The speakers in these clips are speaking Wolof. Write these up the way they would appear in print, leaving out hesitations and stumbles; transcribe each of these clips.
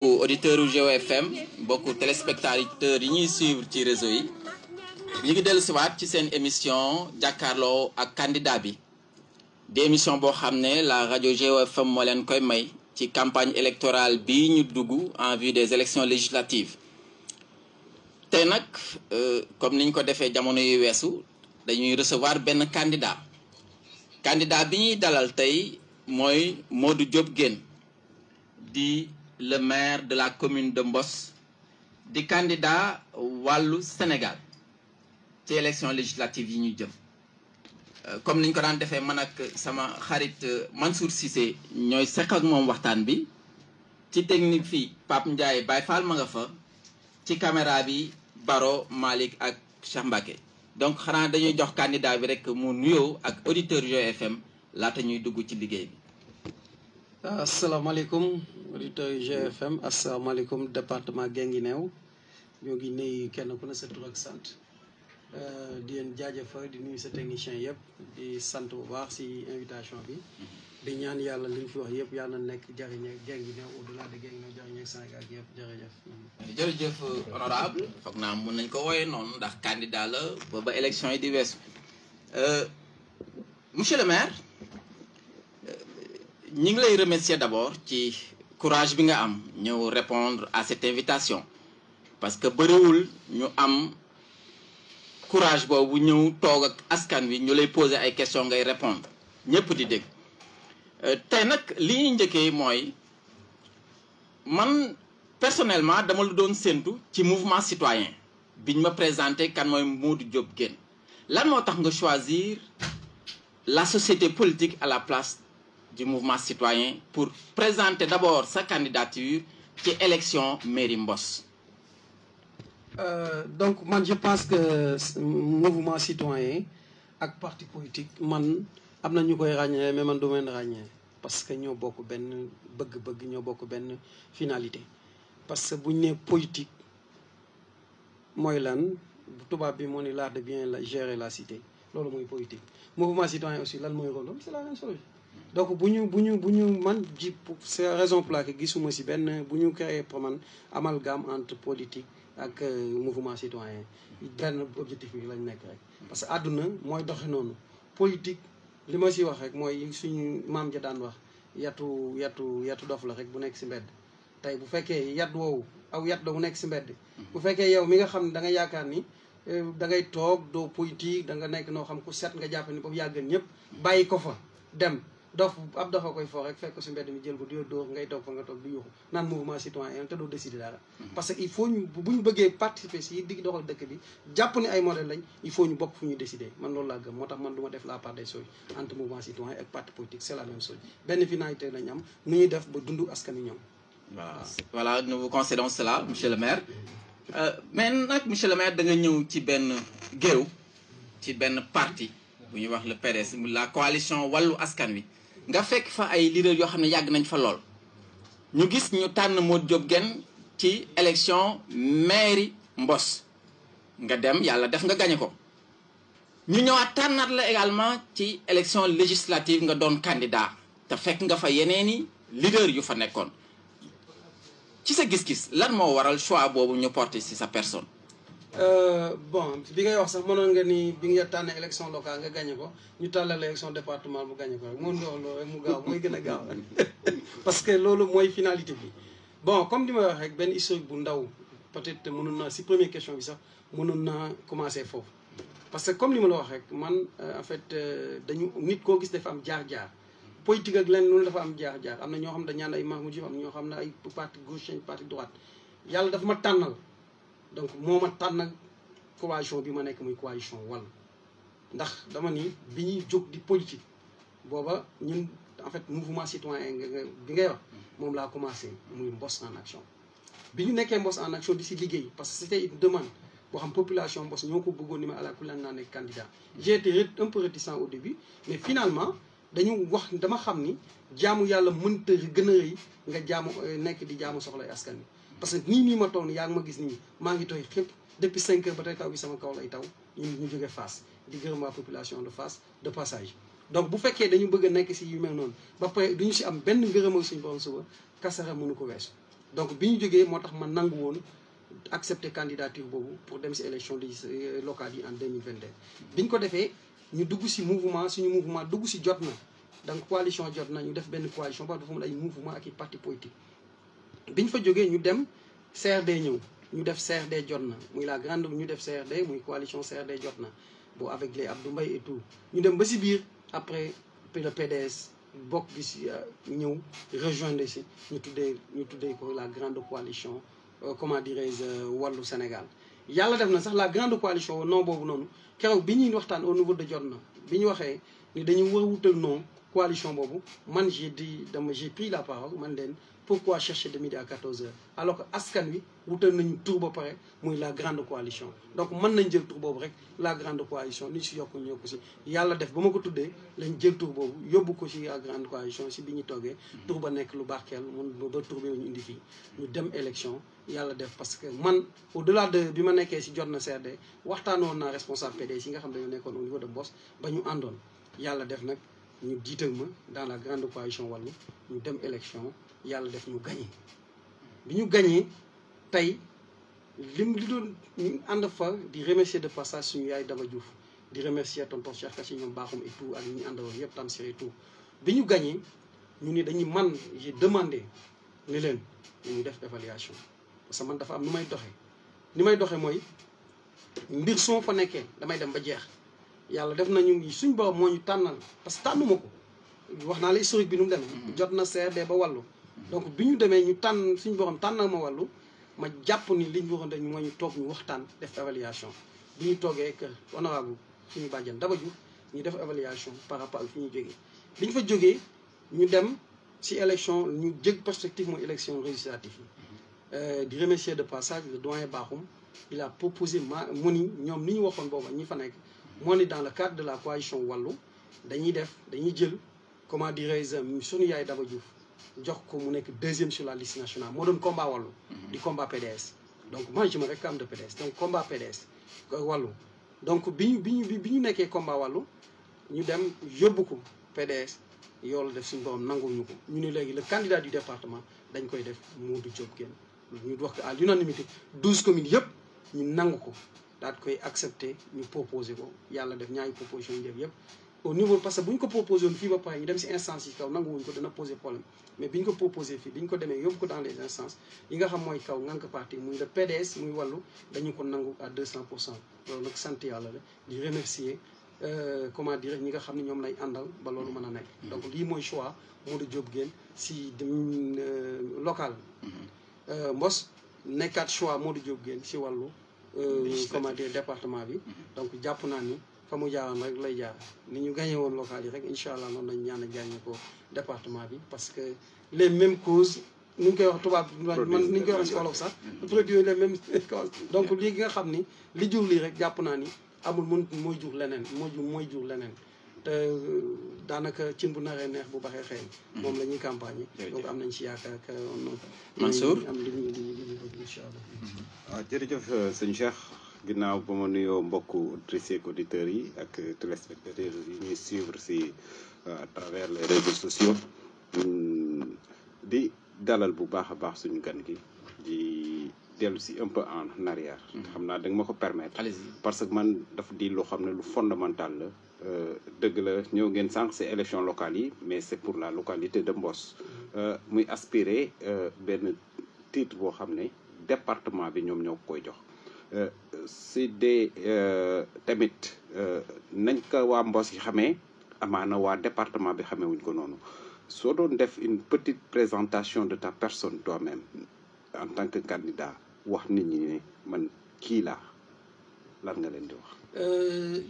auditeurs u GeoFM mbokku téléspectateurs yi ñuy suivre ci réseau yi ñu ngi dellu siwaat ci seen émission jàkkaarloo ak candidat bi di émission boo xam ne la rajo GeoFM moo leen koy may ci campagne électorale bi ñu dugg en vue des élections législatives tey nag comme niñ ko defee jamono yu weesu dañuy recevoir benn candidat bi ñuy dalal tey mooy Modou Diop Guène di le maire de la commune de Mboss di candidat wàllu Sénégal ci élection législative yi ñu jëm comme niñ ko daan defee man ak sama xarit Mansour Cissé ñooy seq ak moom waxtaan bi ci technique fii Pape Ndiaye Baye Fall ma nga fa ci caméra bi Baro Malick ak Cheikh Mbacké donc xanaa dañuy jox candidat bi rek mu nuyoo ak auditeur GeoFM laata ñuy dugg ci liggéey bi. asalaamaaleykum auditeur GeoFM asalaamaaleykum département Guinguinéo ñoo ngi nuyu kenn ku ne sa tur ak sant di leen jaajëfal di nuyu sa technicien yëpp di sant bu baax si invitation bi di ñaan yàlla li ñu fi wax yëpp yàlla na nekk jariñ ak Guinguinéo au-delà de Guinguinéo jariñ ak Sénégal yëpp jërëjëf. jërëjëf honorable foog naa mun nañ ko wooyee noonu ndax candidat la ba élection yi di weesu monsieur le maire. ñi ngi lay remercier d'abord ci courage bi nga am ñëw répondre à cette invitation parce que bëriwul ñu am courage boobu ñëw toog ak askan wi ñu lay poser ay questions ngay répondre ñëpp di dégg tey nag li ñuy njëkkee mooy man personnellement dama la doon séntu ci mouvement citoyen biñ ma présenté kan mooy Modou Diop Guène lan moo tax nga choisir la société politique à la place du mouvement citoyen pour présenter d'abord sa candidature ci élection mairie Mboss. Donc man je pense que mouvement citoyen ak parti politique man am na ñu koy ràññee mais man du mën ràññee parce que ñoo bokk benn bëgg-bëgg ñoo bokk benn finalité parce que bu ñu nee politique mooy lan tubaab bi moo ni l'art de bien gérer la cité loolu mooy politique mouvement citoyen aussi lan mooy rôle c'est la même chose. Donc bu ñu man ji c'est raison pour laquelle gisuma si benn bu ñu créé pour man amalgame entre politique ak mouvement citoyen benn objectif bi lañ nekk rek parce que àdduna mooy doxe noonu politique li ma si wax rek mooy suñu maam ja daan wax yatu dof la rek bu nekk si mbedd tey bu fekkee yat woowu aw yat la bu nekk si mbedd bu fekkee yow mi nga xam ne da nga yaakaar ni da ngay toog doo politique da nga nekk noo xam ku set nga jàpp ni boobu yàggan ñëpp bàyyi ko fa dem dof ab dofa koy foo rek fekk su mbedd mi jël ko di dóor ngay toog fa nga toog di yuuxu naan mouvement citoyen te doo décider dara parce que il faut ñu bu ñu bëggee participer si digg doxal dëkk bi jàpp ni ay modèle lañ il faut ñu bokk fu ñu décider man loolu laa gëm moo tax man du ma def la part des choses entre mouvement citoyen ak parti politique c'est la même chose benn finalité lañ am nu ñuy def ba dund askan wi ñoom voilà nous vous concédons cela monsieur le maire mais nag monsieur le maire da nga ñëw ci benn géew ci benn parti bu ñuy wax le PDS la coalition wàllu askan wi nga fekk fa ay leaders yoo xam ne yàgg nañ fa lool ñu gis ñu tànn Modou Diop Guène ci élection mairie Mboss nga dem yàlla def nga gañe ko ñu ñëwaat tànnaat la également ci élection législative nga doon candidat te fekk nga fa yeneeni leaders yu fa nekkoon ci sa gis-gis lan moo waral choix boobu ñu porté ci sa personne. Bon bi ngay wax sax mënoon nga ni bi nga tànnee élection locale nga gagné ko ñu tàllal élection départementale mu gagné ko rek mën nga wax loolu rek mu gaaw mooy gën a gaaw parce que loolu mooy finalité bi bon comme di ma wax rek benn historique bu ndaw peut-être mënoon naa si première question bi sax mënoon naa commencer foofu parce que comme li ma la wax rek man en fait dañu nit koo gis dafa am jaar-jaar politique ak lenn loolu dafa am jaar-jaar am na ñoo xam ne dañ naan ay Mahmoud Diouf am na ñoo xam ne ay parti gauche parti droite yàlla dafa ma tànnal donc moo ma tànn coalition bi ma nekk muy coalition Wallu ndax dama ni bi ñuy jóg di politique booba ñun en fait mouvement citoyen bi ngay wax moom laa commencé muy Mboss en action bi ñu nekkee Mboss en action di si liggéey parce que c'était une demande boo xam population Mboss ñoo ko bëggoon ni ma àla kulli naa nekk candidat j'ai été un peu réticent au début mais finalement dañu wax dama xam ni jaamu yàlla mënta gën a rëy nga jaamu nekk di jaamu soxlay askan wi parce que nii ma toog yaa ngi ma gis nii maa ngi tooy xëpp depuis 5 heures ba tey taw bi sama kaw lay taw ñu jóge Fass di gërëm waa population de Fass de passage donc bu fekkee dañu bëgg a nekk si yu mel noonu ba pare duñu si am benn ngërëmal suñu borom suba kasara mënu ko weesu donc bi ñu jógee moo tax ma nangu woon accepter candidature boobu pour dem si élection locale yi en 2022 bi ñu ko defee ñu dugg si mouvement suñu mouvement dugg si jot na donc coalition jot na ñu def benn coalition ba dafa mën ay mouvement ak i parti politique bi ñu fa jógee ñu dem CRD ñëw ñu def CRD jot na muy la grande ñu def CRD muy coalition CRD jot na bon avec les Abdou Mbaye et tout ñu dem ba si biir après le PDS bokk bi si ñëw rejoindre si ñu tuddee ko la grande coalition comment dirais-je wàllu Sénégal yàlla def na sax la grande coalition non boobu noonu keroog bi ñuy waxtaan au niveau de jot na bi ñu waxee ni dañu war a wutal non coalition boobu man j'ai pris la parole man leen pourquoi chercher de midi à 14h alors que askan wi wutal nañu tur ba pare muy la grande coalition donc mën nañ jël tur boobu rek la grande coalition ni si yokku ñoo ko si yàlla def ba ma ko tuddee lañ jël tur boobu yóbbu ko si la grande coalition si bi ñu toggee tur ba nekk lu barkeel mun ba tur bi ñu indi fii ñu dem élection yàlla def parce que man au delà de bi ma nekkee si jot na CRD waxtaanoon naa responsable PDS yi nga xam ne dañoo nekkoon au niveau de Mbos ba ñu àndoon yàlla def nag ñu jiital ma dans la grande coalition wàllu ñu dem élection yàlla def ñu gagné bi ñu gagné tey li doon ñu ànd fa di remercier de passage suñu yaay Daba Diouf di remercier tonton Cheikh Kassi ñoom baaxum et tout ak ñi àndaloon yëpp Tamsir et tout bi ñu gagné ñu ni dañuy man j'ai demandé ni leen ñu def évaluation parce que man dafa am nu may doxee ni may doxee mooy mbir soo fa nekkee damay dem ba jeex yàlla def nañu suñ borom moo ñu tànnal parce que tànnuma ko wax naa la historique bi nu mu demee jot na CRD ba wàllu donc bi ñu demee ñu tànn suñu borom tànnal ma wàllu ma jàpp ni li ñu waxoon dañ moo ñu toog ñu waxtaan def évaluation bi ñu toogee que honorable suñu bàjjan Daba Diouf ñu def évaluation par rapport ak fi ñu jógee bi ñu fa jógee ñu dem si élection ñu jëg perspective mooy élection législative yi di remercier de passage le doyen Bakhoum il a proposé mu ni ñoom ni ñu waxoon booba ñi fa nekk moo ni dans le cadre de la coalition wàllu dañuy jël comment dirais-je suñu yaay Daba Diouf jox ko mu nekk deuxième sur la liste nationale moo doon combat wàllu di combat PDS donc moi je me réclame de PDS donc combat PDS wàllu donc bi ñu nekkee combat wàllu ñu dem yóbbu ko PDS yoolu def suñu borom nangul ñu ko ñu ne léegi le candidat du département dañ koy def Modou Diop Guène ñu wax ko à l'unanimité 12 communes yëpp ñu nangu ko daal koy accepté ñu proposé ko yàlla def ñaari proposition ñu def yëpp au niveau parce que bu ñu ko proposé woon fii ba pare ñu dem si instance yi kaw nanguwuñ ko dana poser problème mais bi ñu ko proposé fii bi ñu ko demee yóbbu ko dans les instances yi nga xam mooy kaw ngànk parti muy le PDS muy wàllu dañu ko nangu à 200%. loolu nag sant yàlla la di remercier comment dire ñi nga xam ne ñoom lay àndal ba loolu mën a nekk donc lii mooy choix Modou Diop Guène si local Mbos nekkaat choix Modou Diop Guène si wàllu comment dire département bi donc jàpp naa ni fa mu jaaroon rek lay jaar ni ñu gagné woon local yi rek incha allah noonu lañ ñaan a gagné ko département bi parce que les mêmes causes ni ñu koy wax tubaab man ni ñu koy wax si wolof sax produit les mêmes causes donc lii nga xam ni li jur lii rek jàpp naa ni amul mun mooy jur leneen mooy jur leneen te daanaka cin bu naree neex bu baxee xëy moom la ñuy campagne donc am nañ si yaakaar que Mansour am li ñu bëgg incha allah waaw jërëjëf sëñ Cheikh ginnaaw ba ma nuyoo mbokku auditrices ak auditeurs yi ak téléspectateurs yi ñuy suivre si à travers les réseaux sociaux di dalal bu baax a baax suñu gan gi di dellu si un peu en arrière xam naa da nga ma ko permettre parce que man daf di loo xam ne lu fondamental la dëgg la ñëw ngeen sànq si élection locale yi mais c'est pour la localité de Mbos muy aspirer benn titre boo xam ne département bi ñoom ñoo koy jox si des tamit nañ ko waa Mbos yi xamee amaana waa département bi xamee wuñ ko noonu soo doon def une petite présentation de ta personne toi-même en tant que candidat wax nit ñi ne man kii laa lan nga leen di wax.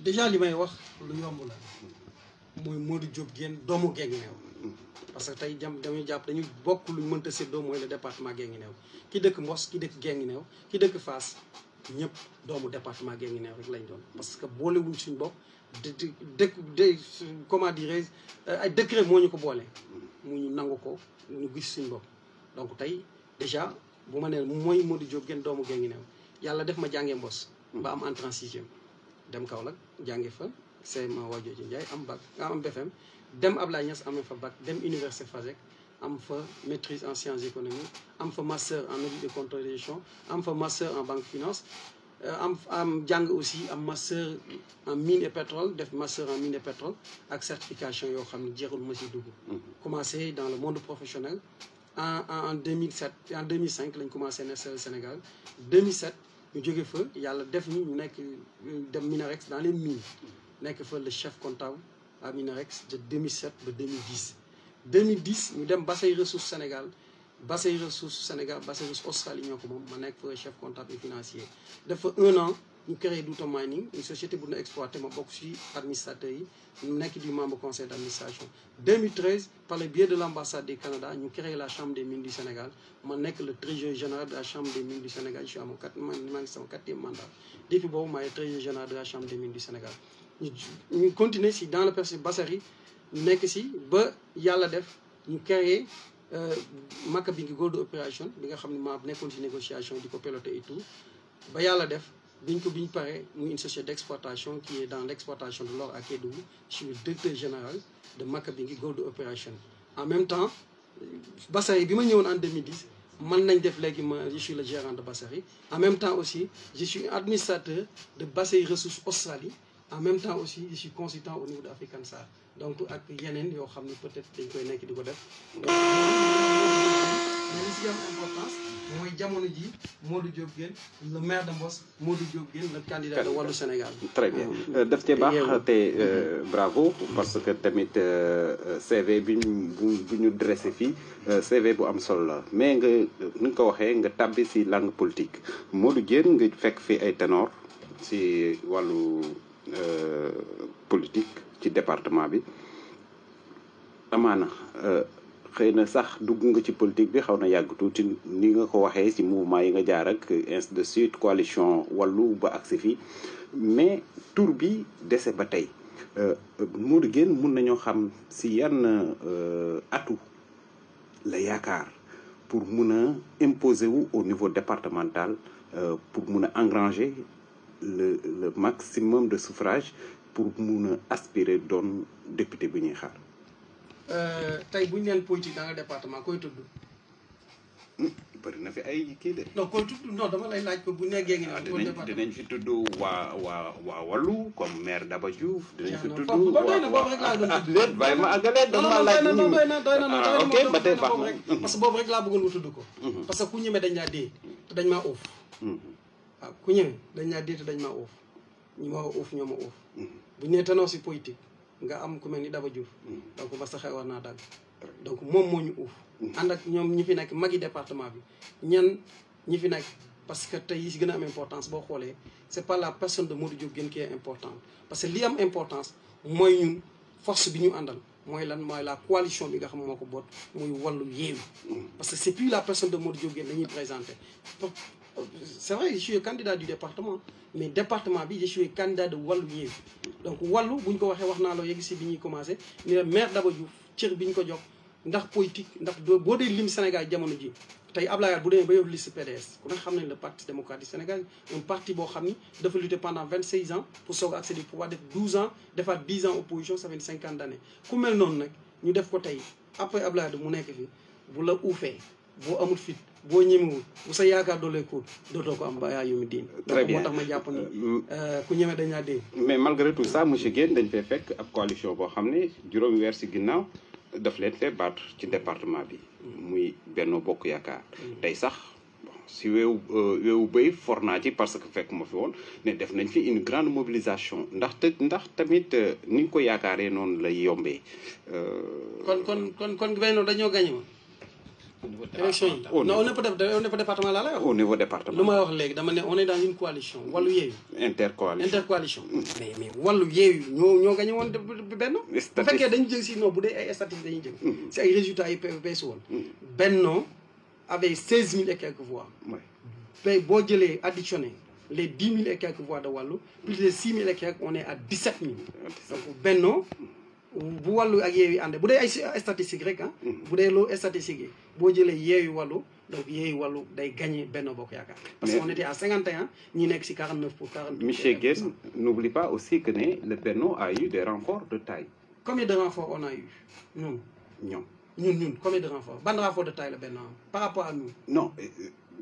déjà li may wax lu yomb la mooy Modou Diop Guène doomu Guinguinéo parce que tey dañuy jàpp dañu bokk luñ mënta séddoo mooy le département Guinguinéo ki dëkk Mbos ki dëkk Guinguinéo ki dëkk Fass ñëpp doomu département Guinguinéo rek lañ doon parce que boolewuñ suñ bopp comment dirais ay décret moo ñu ko boole mu ñu nangu ko ñu gis suñ bopp donc tey déjà bu ma nee mooy Modou Diop Guène doomu Guinguinéo yàlla def ma jàngee Mbos ba am entrée en sixième dem Kaolack jànge fa CMA Valdiodio Ndiaye am bac am BFM dem Ablaye Niass amee fa bac dem université Fasek am fa maîtrise en sciences économiques am fa master en audit et contrôle de gestion am fa master en banque finance am jàng aussi am master en mine et pétrole def master en mine et pétrole ak certification yoo xam ne jeexul ma si dugg. Commencé dans le monde professionnel en 2007 en 2005 lañ commencé Nestlé Sénégal 2007 ñu jóge fa yàlla def ñu nekk dem Minarex dans les mines nekk fa le chef comptable à Minarex de 2007 ba 2010. 2010 ñu dem Bassey Ressources Sénégal Bassey Ressources Sénégal Bassey Ressources Australie ñoo ko moom ma nekk fa chef comptable et financier def fa 1 an ñu créé Douta Mining une société bu ñu exploité ma bokk ci administrateur yi ñu nekk du membre conseil d' administration. 2013 par le biais de l' ambassade du Canada ñu créé la chambre des mines du Sénégal ma nekk le trésorier général de la chambre des mines du Sénégal je suis à mon maa ngi sama 4e mandat depuis boobu maay trésorier général de la chambre des mines du Sénégal ñu continuer si dans le processus Bassari nekk si ba yàlla def ñu créé Makabingi Gold Operation bi nga xam ne maa nekkoon ci négociation di ko piloter et tout ba yàlla def biñ paree muy une société d' exploitation qui est dans l' exploitation de l'or à Kédougou je suis le directeur général de Makabingi Gold Operation. En même temps Bassari bi ma ñëwoon en 2010 man nañ def léegi ma je suis le gérant de Bassari en même temps aussi je suis administrateur de Bassey Ressources Australie. En même temps aussi je suis consultant au niveau de African Star donc ak yeneen yoo xam ne peut-être dañ koy nekk di ko def mais li si am importance mooy jamono ji Modou Diop Guène le maire de Mboss Modou Diop Guène le candidat de Wallu Sénégal. Très bien daf cee baax te bravo parce que tamit CV bi ñu dressé fii CV bu am solo la mais nga ni nga ko waxee nga tàbbi si langue politique Modou Guène nga fekk fi ay ténor si wàllu politique ci département bi amaana xëy na sax dugg nga ci politique bi xaw na yàgg tuuti ni nga ko waxee ci mouvement yi nga jaar ak ainsi de suite coalition wàllu ba agsi fii mais tur bi dese ba tey Modou Guène mun nañoo xam si yan atu la yaakaar pour mun a imposer wu au niveau départemental pour mun a engranger le maximum de suffrage pour mun a aspirer doon député bi ñuy xaar. tey bu ñu leen politique dans le département koy tudd. bëri na fi ay kii de. non koy tudd non dama lay laaj ko bu nekkee ngi ne. dinañ fi tudd waa Wallu comme maire Daba Diouf. dinañ fi tudd boobu rek laa doon tudd. bàyyi ma àggalee dama laaj. doy na ok ba tey baax na parce que boobu rek laa bëggoon nga tudd ko. parce que ku ñeme dañ laa dee te dañ maa uuf. waaw ku ñëwee dañ laa dee te dañ maa uuf ñi ma uuf ñoo ma uuf bu ñu nee tenoo si politique nga am ku mel ni Daba Diouf donc ba sa xel war naa dagg donc moom moo ñu uuf ànd ak ñoom ñi fi nekk magi département bi ñan ñi fi nekk parce que tey yi si gën a am importance boo xoolee c'est pas la personne de Modou Diop Guène qui est importante parce que li am importance mooy ñun force bi ñu àndal mooy lan mooy la coalition bi nga xam moo ko boot muy Wallu Yewwi parce que c'est plus la personne de Modou Diop Guène dañuy présenter. C'est vrai je suis candidat du département mais département bi je suis candidat de Wallu Yewwi donc Wallu bu ñu ko waxee wax naa la yegg si bi ñuy commencé ni la maire Daba Diouf cër bi ñu ko jox ndax politique ndax boo dee lim Sénégal jamono ji tey Abdoulaye Wade bu demee ba yor liste PDS ku ne xam nañ le parti démocratique sénégalais un parti boo xam ni dafa lutter pendant 26 ans pour soog a accéder au pouvoir def 12 ans defaat 10 ans opposition ça fait 50 années ku mel noonu nag ñu def ko tey après Abdoulaye Wade mu nekk fi bu la uufee boo amul fit boo ñemewul bu sa yaakaar doolee ko dootoo ko am ba yaa yumi diin. très bien moo tax ma jàpp ni ku ñeme dañ laa dee. mais malgré tout ça monsieur Guène dañ fay fekk ab coalition boo xam ne juróomi weer si ginnaaw daf leen fee battre ci département bi. muy Benno Bokk Yaakaar. tey sax si weewu béy for naa ci parce que fekk ma fi woon ne def nañ fi une grande mobilisation ndax tamit ni nga ko yaakaaree noonu lay yombee. kon Benno dañoo gagné ma. élection yi non on n'est pas département laa lay wax. au niveau département lu may wax léegi dama ne on est dans une coalition Wallu Yewwi. intercoalition. mais Wallu Yewwi ñoo gagné woon Benno. bu fekkee dañu jël si non bu dee ay statistiques dañuy jël. si ay résultats yi beesu woon. Benno avait 16 000 et quelques voix. tey boo jëlee additionné les 10 000 et quelques voix de Wallu plus de 6 000 et quelques on est à 17 000. donc Benno. bu Wallu ak Yewwi ànd bu dee ay statistique rek bu dee loolu statistique yi boo jëlee Yewwi Wallu donc Yewwi Wallu day gagné Benno Bokk Yaakaar. parce que on était à 51 ñi nekk si 49 pour 40. monsieur Guène n'oublie pas aussi que ne le Benno a eu des renforts de taille. combien de renforts on a eu ñoom. ñun combien de renforts ban renfort de taille la benn am par rapport à nous. Non,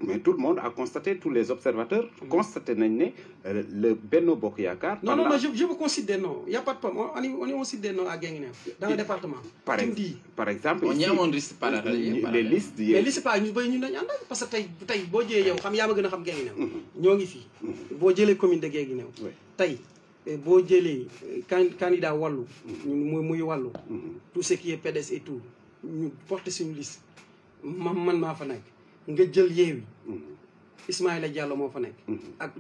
mais tout le monde a constaté, tous les observateurs constaté le Benno Bokk Yaakaar. Non, je vous cite des noms. Il n'y a pas de problème. On cite des noms à Guinguinéo, dans le département. Par exemple, on y a un risque parallèle. Les listes. Les listes pas ñu ñu nañ àndal parce que tey boo jëlee yow xam yaa ma gën a xam Guinguinéo. ñoo ngi fii. boo jëlee commune de Guinguinéo. tey boo jëlee candidat wàllu. muy wàllu. tout ce qui est PDS et tout ñu porter suñu liste man maa fa nekk. nga jël Yewwi Ismaïla Diallo moo fa nekk ak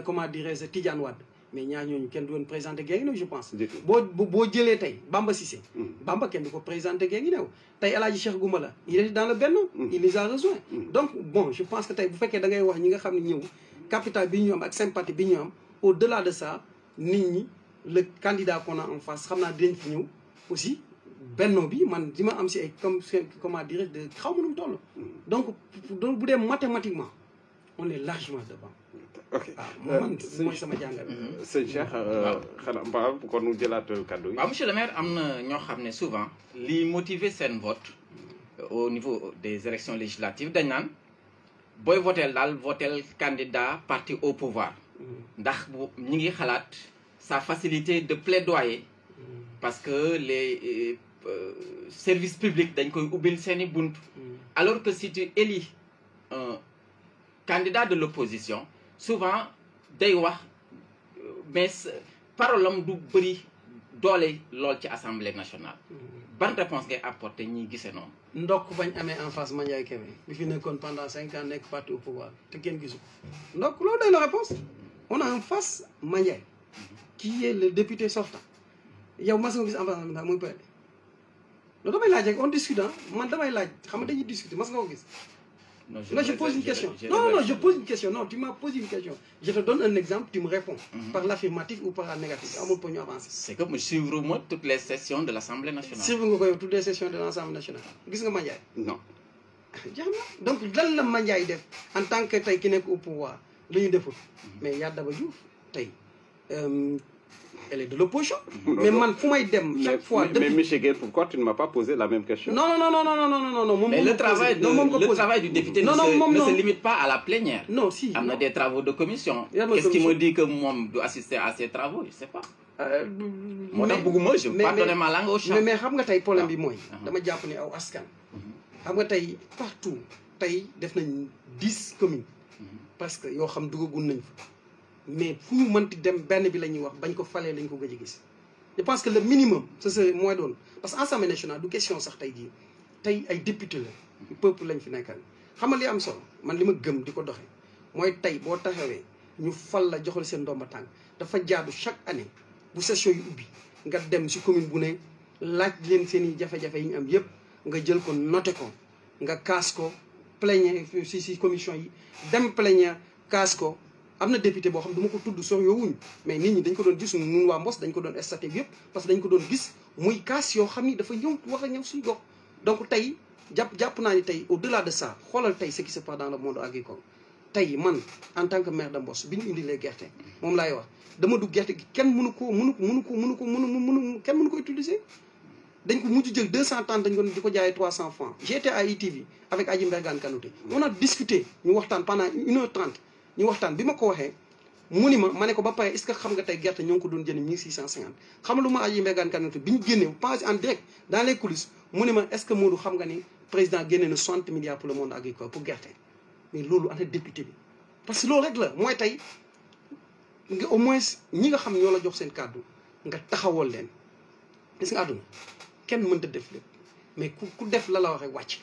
comment dirais-je Tidiane Wade mais ñaar ñooñu kenn du woon présenté Guinguinéo je pense boo jëlee tey Bamba Cissé Bamba kenn du ko présenté Guinguinéo tey El Hadji Cheikh Goumbala il est dans le Benno il les a rejoint donc bon je pense que tey bu fekkee da ngay wax ñi nga xam ne ñëw capital bi ñu am ak sympathie bi ñu am au delà de ça nit ñi le candidat qu'on a en face xam naa dinañ fi ñëw aussi Benno bi man di ma am si ay comment dirais de xaw ma nu mu toll donc bu dee mathématiquement on est largement devant. ok man mooy sama jàngal. sëñ Cheikh xanaa mbaa kon nu jëlaat kaddu yi. waaw monsieur le maire am na ñoo xam ne souvent li motiver seen vote au niveau des élections législatives dañ naan booy votel daal votel candidat parti au pouvoir ndax bu ñi ngi xalaat sa facilité de plaidoyer parce que les services publics dañ koy ubbil seeni bunt alors que si tu élis un candidat de l'opposition souvent day wax mais parole am du bëri doole lool ci assemblée nationale ban réponse ngay apporter ñiy gisee noonu ndokk bañ amee en face Mandiaye Kébé bi fi nekkoon pendant 5 ans nekk parti au pouvoir te kenn gisu ko ndokk loolu day la réponse on a en face Mandiaye qui est le député sortant yow mas nga gis en face muy peut loolu damay laaj rek on discute man damay laaj xam nga dañuy discuter mas nga ko gis. non je pose une question non je pose une question non tu m'as posé une question je te donne un exemple tu me réponds par l'affirmatif ou par la négative amul pour ñu avancer. c'est que mu suivre moi toutes les sessions de l'Assemblée nationale. suivre nga ko yow toutes les sessions de l'Assemblée nationale gis nga Mandiaye. non. jeex na donc lan la Mandiaye def en tant que tey ki nekk au pouvoir lu ñu deful mais Yaya Daba Diouf tey. Elle est de l'opposition. Mais man, faut m'aider chaque fois. Mais Michel Gueye, pourquoi tu ne m'as pas posé la même question? Non. Mais le travail du député ne se limite pas à la plénière. Non, si. Il y a des travaux de commission. Qu'est-ce qui me dit que moi, je dois assister à ces travaux? Je ne sais pas. Moi, je ne vais pas donner ma langue au chat. Mais xam nga tey problème bi mooy. dama jàpp ne aw askan. xam nga tey partout tey def nañ 10 communes. parce que yoo xam dugagul nañ fa. mais fu ñu mënti dem benn bi la ñuy wax bañ ko falee lañ ko gëj a gis je pense que le minimum ce serait mooy doon parce que Assemblée nationale du question sax tey jii tey ay député la peuple lañ fi nekkal xam nga li am solo man li ma gëm di ko doxee mooy tey boo taxawee ñu fal la joxal seen ndomba tànk dafa jaadu chaque année bu session yu ubbi nga dem si commune bu ne laaj leen seen i jafe-jafe yi ñu am yëpp nga jël ko noté ko nga kaas ko plénière si commission yi dem plénière kaas ko. am na député boo xam du ma ko tudd sor yoowuñu mais nit ñi dañ ko doon gis ñun waa Mbos dañ ko doon estaté yëpp parce que dañ ko doon gis muy kaas yoo xam ni dafa ñëw wax a ñëw suñu gox donc tey jàpp naa ni tey au delà de ça xoolal tey ce qui se passe dans le monde agricole tey man en tant que maire de Mbos bi ñu indilee gerte moom laay wax dama dugg gerte gi kenn mënu ko utiliser dañ ko mujj jël 230 dañ ko di ko jaayee 300 francs j'étais à ITV avec Adji Mbergane Kanouté on a discuté ñu waxtaan pendant 1h30 ñu waxtaan bi ma ko waxee mu ni ma ne ko ba pare est-ce que xam nga tey gerte ñoo ngi ko doon jënd 1650 xam lu ma Adji Mbergane Kanouté bi ñu génnee pas en direct dans les coulisses mu ni ma est-ce que Modou xam nga ni président génne na 60 milliards pour le monde agricole pour gerte mais loolu ana député bi parce que loolu rek la mooy tey nga au moins ñi nga xam ñoo la jox seen kàddu nga taxawal leen gis nga àdduna kenn mënta def lépp mais ku def la wax rek wàcc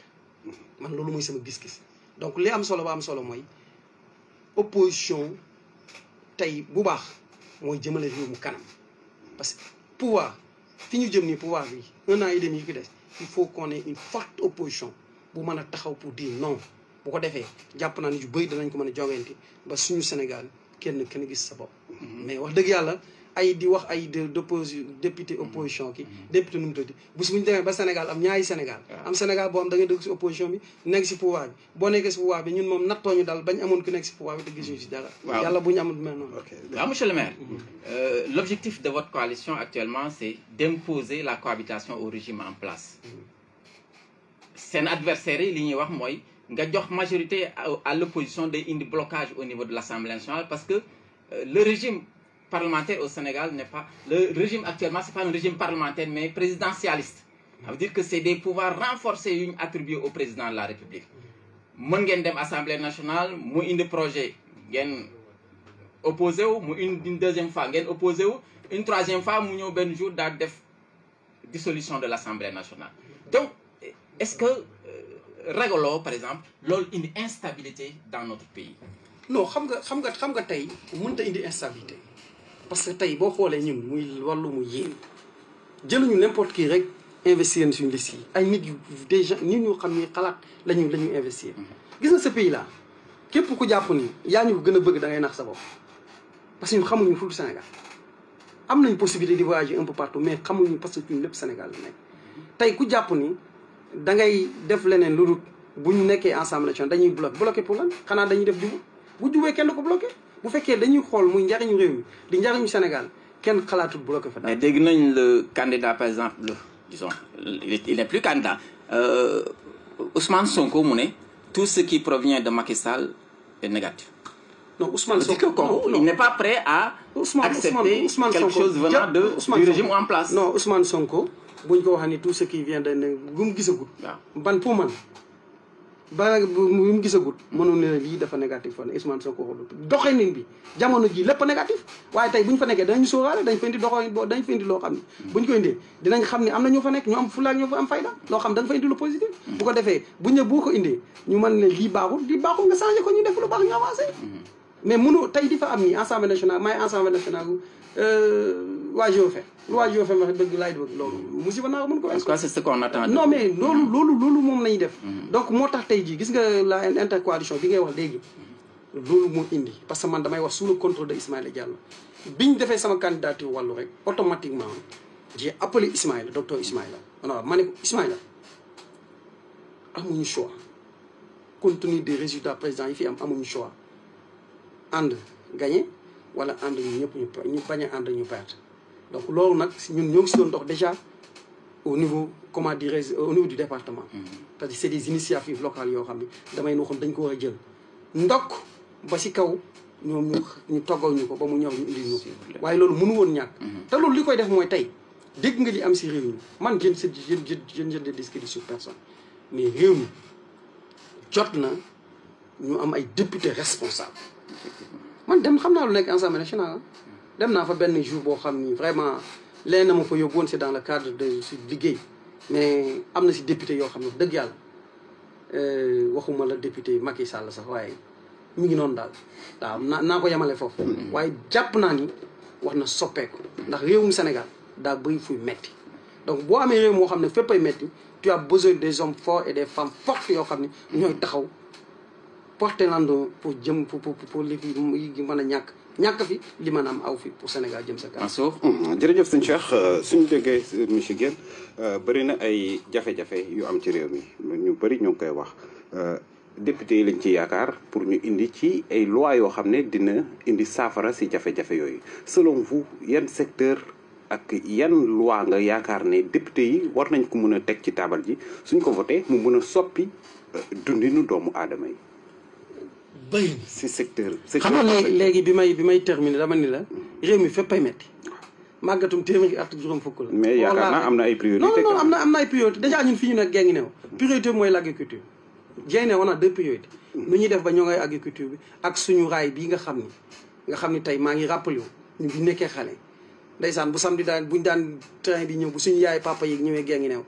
man loolu mooy sama gis-gis donc li am solo ba am solo mooy opposition tey bu baax mooy jëmale réew mu kanam parce que pouvoir fi ñu jëm nii pouvoir bi 1 an et demi yu ko des il faut qu'on ait une forte opposition bu mën a taxaw pour dire non bu ko defee jàpp naa ni yu bëri danañ ko mën a jongante ba suñu Sénégal kenn gis sa bopp mais wax dëgg yàlla ay di wax ay député opposition ki député nu mu tudd bés bu ñu demee ba Sénégal am ñaari Sénégal am Sénégal boo xam da ngay dëgg si opposition bi nekk si pouvoir bi boo nekkee si pouvoir bi ñun moom nattooñu daal bañ amoon ku nekk si pouvoir bi te gisuñu si dara yàlla bu ñu amul mel noonu waaw monsieur le maire l'objectif de votre coalition actuellement c'est d'imposer la cohabitation au régime en place seen adversaire yi li ñuy wax mooy nga jox majorité à l'opposition day indi blocage au niveau de l'Assemblée nationale parce que le régime parlementaire au Sénégal n'est pas le régime actuellement c'est pas un régime parlementaire mais présidentialiste. Ça veut dire que c'est des pouvoirs renforcés yu ñu attribués au président de la République. mën ngeen dem Assemblée nationale mu indi projet ngeen opposé wu mu une deuxième fois ngeen opposé wu une troisième fois mu ñëw benn jour daal def dissolution de l'Assemblée nationale. Donc est-ce que ragaloo par exemple loolu indi instabilité dans notre pays. non xam nga tey mënut a indi instabilité parce que tey boo xoolee ñun muy wàllu mu yéen jëluñu n'importe qui rek investir suñu liste yi ay nit yu déjà nit ñu xam ni xalaat lañu investir. gis nga ce pays là képp ku jàpp ni yaa ñu ko gën a bëgg da ngay nax sa bopp parce que ñun xamuñu fu Sénégal am nañ possibilité de voyager un peu partout mais xamuñu parce que ñun lépp Sénégal la nekk tey ku jàpp ni. da ngay def leneen lu dul bu ñu nekkee ensemble dañuy bloqué pour lan xanaa dañuy def jubu bu jubee kenn ko bloqué bu fekkee dañuy xool muy njariñu réew mi di njariñu Sénégal kenn xalaatul bloqué fa. mais dégg nañ le candidat par exemple disons il n'est plus candidat Ousmane Sonko mu ne tout ce qui provient de Macky Sall est négatif. non Ousmane Sonko il n'est pas prêt à accepter quelque chose venant du régime en place. non Ousmane Sonko. buñ ko waxee ni tout ce qui vient de bu mu gisagut. waaw ban pour man ba bu mu gisagut. mënoon ne lii dafa négatif fan Ousmane Sonko waxul doxalin bi jamono ji lépp négatif waaye tey bu ñu fa nekkee danañu sóoraale dañ fa indi dañ fa indi loo xam ne. buñ ko indee dinañ xam ne am na ñoo fa nekk ñu am fulla ak ñoo fa am fayda loo xam da nga fa indi lu positif. bu ko defee buñ ne boo ko indee ñu mën ne lii baaxul nga changé ko ñu def lu baax ñu avancé. mais mënu tey di fa am nii Assemblée nationale maay Assemblée nationale waa GOFE loi GOFE wax dëgg laay dëgg loolu musiba naa ko mën ko. en tout cas c'est ce qu'on attend. non mais loolu moom lañuy def. donc moo tax tey jii gis nga la intercoalition bi ngay wax léegi loolu moo indi parce que man damay wax sous le contrôle de Ismaïla Diallo biñ defee sama candidature wàllu rek automatiquement j'ai appelé Ismaïla docteur Ismaïla alors ma ne ko Ismaïla amuñu choix compte tenu des résultats présidents yi fi amuñu choix ànd gagné wala ànd ñu ñëpp ñu bañ a ànd ñu perte. donc loolu nag ñun ñoo ngi si doon dox déjà au niveau comment dirais-je au niveau du département. parce que c'est des initiatives locales yoo xam ne damay waxoon dañ ko war a jël ndokk ba si kaw ñoom ñu toggal ñu ko ba mu ñor ñu indi ñu waaye loolu mënu woon ñàkk. te loolu li koy def mooy tey dégg nga li am si réew mi man je ne discrédite sur personne mais réew mi jot na ñu am ay députés responsables. man dem xam naa lu nekk Assemblée nationale dem naa fa benn jour boo xam ni vraiment leen na ma fa yóbbu woon c'est dans le cadre de si liggéey mais am na si député yoo xam ne dëgg yàlla waxuma la député Macky Sall sax waaye mi ngi noonu daal waaw naa ko yemale foofu. waaye jàpp naa ni wax na soppeeku ndax réewum Sénégal daa bëri fuy metti donc boo amee réew moo xam ne fépp ay metti tu as besoin des hommes forts et des femmes fortes yoo xam ne ñooy taxaw porter l'endroit pour jëm pour li fi mën a ñàkk fi li mën a am aw fi pour Sénégal jëm sa kanam. jërëjëf sëñ Cheikh suñu déggee monsieur Guène bëri na ay jafe-jafe yu am ci réew mi ñu bëri ñu ngi koy wax député yi lañ ci yaakaar pour ñu indi ci ay loi yoo xam ne dina indi saafara si jafe-jafe yooyu selon vous yan secteur ak yan loi nga yaakaar ne député yi war nañ ko mën a teg ci taabal ji suñ ko voté mu mën a soppi dundinu doomu aadama yi. bëri na si secteur. xam nga léegi bi may terminer dama ni la réew mi fépp ay metti màggatum téeméeri at juróom fukk la. mais yaakaar naa am na ay priorité. non am na ay priorité déjà ñun fi ñu nekk gée ngi new priorité bi mooy l'agriculture gée ne on a deux priorités. nu ñuy def ba ñoo ngay agriculture bi ak suñu raay bii nga xam ni tey maa ngi rappelé ñu bi nekkee xale ndeysaan bu samedi buñ daan train bi ñëw bu suñu yaay papa yi ñëwee gée ngi new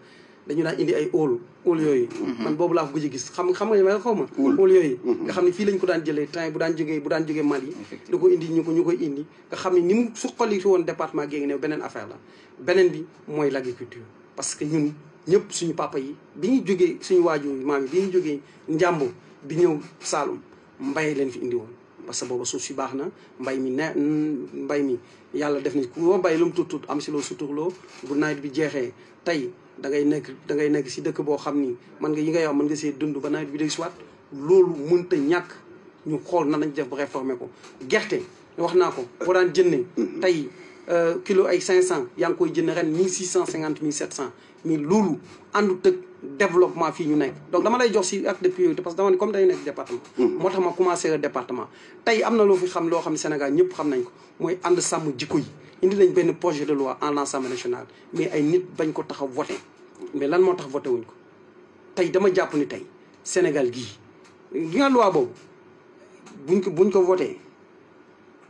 dañu daan indi ay óolu yooyu man boobu laa ko gëj a gis xam nga ma xaw ma óolu yooyu nga xam ne fii lañ ko daan jëlee train bu daan jógee Mali da ko indi ñu koy indi nga xam ne ni mu suqali woon département Guinguinéo beneen affaire la beneen bi mooy l'agriculture parce que ñun ñëpp suñu papa yi bi ñu jógee suñu waajur maam yi bi ñu jógee Njàmbur bi ñëw Saalum mbay leen fi indi woon parce que booba suuf si baax na mbay mi yàlla def na ku mbay lu mu tuut am si loo suturloo bu nawet bi jeexee tey da ngay nekk si dëkk boo xam ni man nga yi ngay wax mën nga see dund ba nawet bi day soit loolu mënta ñàkk ñu xool nan lañ def ba réformer ko gerte wax naa ko boo daan jëndee tey kilo ay 500 yaa ngi koy jënd ren 1650 1700 mais loolu àndut ak développement fii ñu nekk donc dama lay jox si acte de priorité parce que dama ne comme day nekk département moo tax ma commencé le département tey am na loo fi xam loo xam ne Sénégal ñëpp xam nañ ko mooy ànd sàmm jikko yi indi nañ benn projet de loi en l'Assemblée nationale mais ay nit bañ ko tax a voté mais lan moo tax voté wuñ ko tey dama jàpp ni tey Sénégal gii gi nga loi boobu buñ ko voté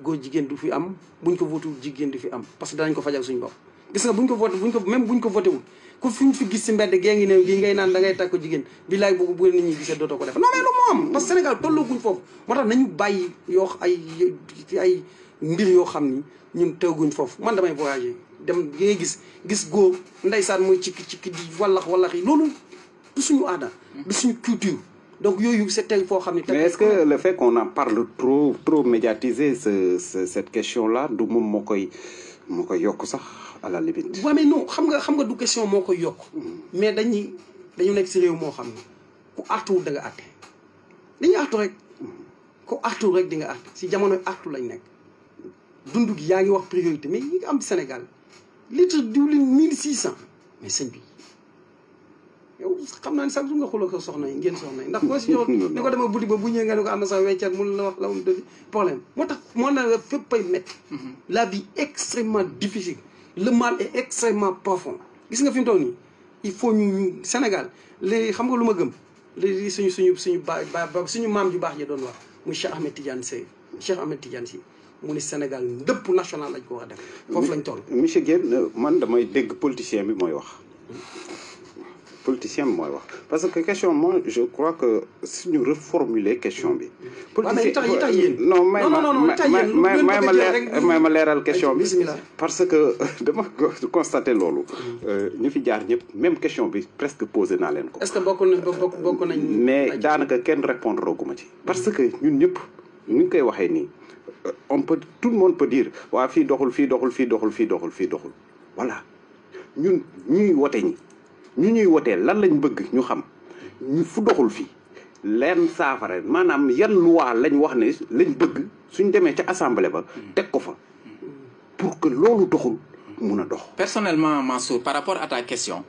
góor jigéen du fi am buñ ko voté jigéen du fi am parce que danañ ko fajal suñu bopp gis nga buñ ko voté même buñ ko voté wul ku fi ñu fi gis si mbedd gee ngi ne lii ngay naan da ngay takk ko jigéen billaay bu nit ñi gisee dootoo ko def non mais lu moo am parce que Sénégal tollooguñ foofu moo tax nañu bàyyi yoo ay mbir yoo xam ni ñun teguñ foofu man damay voyager dem ngay gis góor ndeysaan mooy ci di wallax yi loolu du suñu aada du suñu culture donc yooyu c'était foo xam ne mais est-ce que le fait qu'on en parle trop médiatiser cette question là du moom moo koy yokk sax à la limite. waaw mais non xam nga du question moo koy yokk mais dañu nekk si réew moo xam ne ku artuwul da nga àtte dañuy artu rek ku artuwul rek di nga àtte si jamono artu lañ nekk dund gi yaa ngi wax priorité mais yi nga am Sénégal litre diwlin 1600 mais sëñ bi yow xam naa ne sax du nga xuloo ko soxna yi ngeen soxna yi ndax koo si jox ne ko dama boutique ba bu ñëwee nga ne ko am na sax weccat mun la wax la mu dëgg problème moo tax moo na la fépp ay métti la vie extrêmement difficile le mal est extrêmement profond gis nga fi mu toll nii il faut ñu Sénégal léegi xam nga lu ma gëm léegi suñu suñu maam ju baax ja doon wax muy Cheikh Ahmed Tidiane Sy mu ni Sénégal ndëpp national lañ ko war a def foofu lañ toll monsieur Guèye man damay dégg politicien bi mooy wax parce que question moi je crois que si ñu reformuler question bi. politicien non may ma leeral question bi. parce que dama constaté loolu. ñu fi jaar ñëpp même question bi presque posé naa leen ko. est-ce que bokk nañ. mais daanaka kenn répondre guma ci. parce que ñun ñëpp ni ñu koy waxee nii tout le monde peut dire waa fii doxul voilà ñun ñuy wote ñuy wotee lan lañ bëgg ñu xam ñu fu doxul fii leen saafara maanaam yan loi lañ wax ne lañ bëgg suñ demee ca assemblée ba teg ko fa pour que loolu doxul mun a dox. Personnellement Mansour par rapport à ta question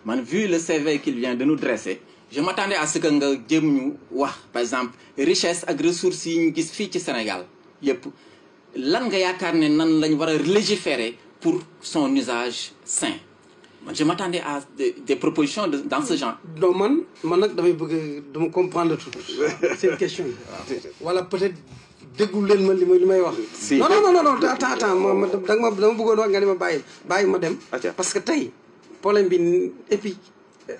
man vu le CV qu'il vient de nous dresser je m'attendais à ce que nga jëm ñu wax par exemple richesse ak ressources yi ñu gis fii ci Sénégal yëpp lan nga yaakaar ne nan lañ war a légiférer pour son usage sain. Je m'attendais à des propositions dans ce genre. donc man nag damay bëgg dama comprendre tout seen question yi. wala peut-être déggu leen ma li may wax. si non attends dama bëggoon wax nga ni ma bàyyi ma dem. parce que tey problème bi et puis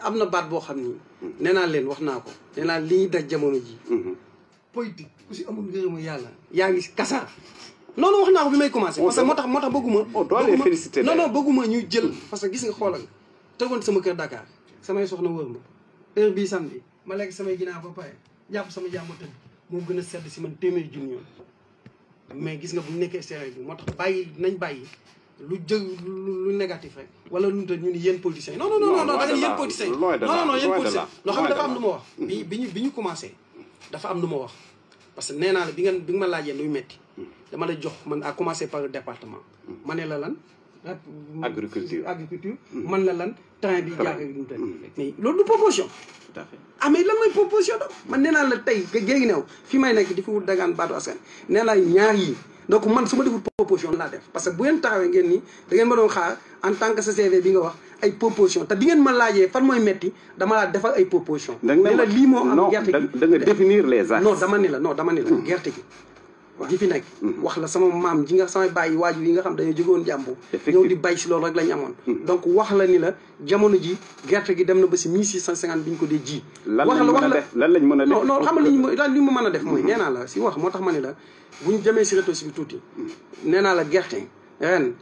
am na baat boo xam ni. nee naa leen wax naa ko nee naa li ñuy daj jamono ji. politique ku si amul ngërëmu yàlla yaa ngi kasaar. non wax naa ko bi may commencé. parce que moo tax bëgguma. on doit les féliciter non bëgguma ñu jël parce que gis nga xoolal tegoon sama kër Dakar samay soxna wër ma heure bii samedi ma lekk samay ginaar ba pare jàpp sama jàmm tëdd moo gën a sedd si man téeméeri junni yoon mais gis nga bu ñu nekkee extérieur bi moo tax nañ bàyyi lu lu négatif rek wala lu ñu ni yéen politiciens non da nga ni yéen politiciens non yéen politiciens loo xam ne dafa am lu ma wax bi ñu commencé dafa am lu ma wax parce que nee naa la bi nga ma laajee luy metti dama la jox man à commencer par le département ma ne la lan agriculture man la lan train bi jaar mais loolu du proposition tout à fait mais lan mooy proposition da man nee naa la tey géegi neew fi may nekk di fi wut dagaan baatu askan nee naa ñaar yi donc man su ma deful proposition laa def parce que bu ngeen taxawee ngeen ni da ngeen ma doon xaar en tant que sa CV bi nga wax ay proposition te bi ngeen ma laajee fan mooy metti dama laa defal ay proposition ne la lii moo am gerte gi da nga définir les axes non dama ni la gerte gi ji fi nekk wax la sama maam ji nga samay bàyyi waajur yi nga xam dañoo jógoon jàmbu ñëw di bay si loolu rek la ñu amoon donc wax la ni la jamono ji gerte gi dem na ba si 1650 bi ñu ko dee ji lan lañ mën a def non xam nga li ma mën a def mooy nee naa la si wax moo tax ma ne la bu ñu demee si rétro si bi tuuti nee naa la gerte ren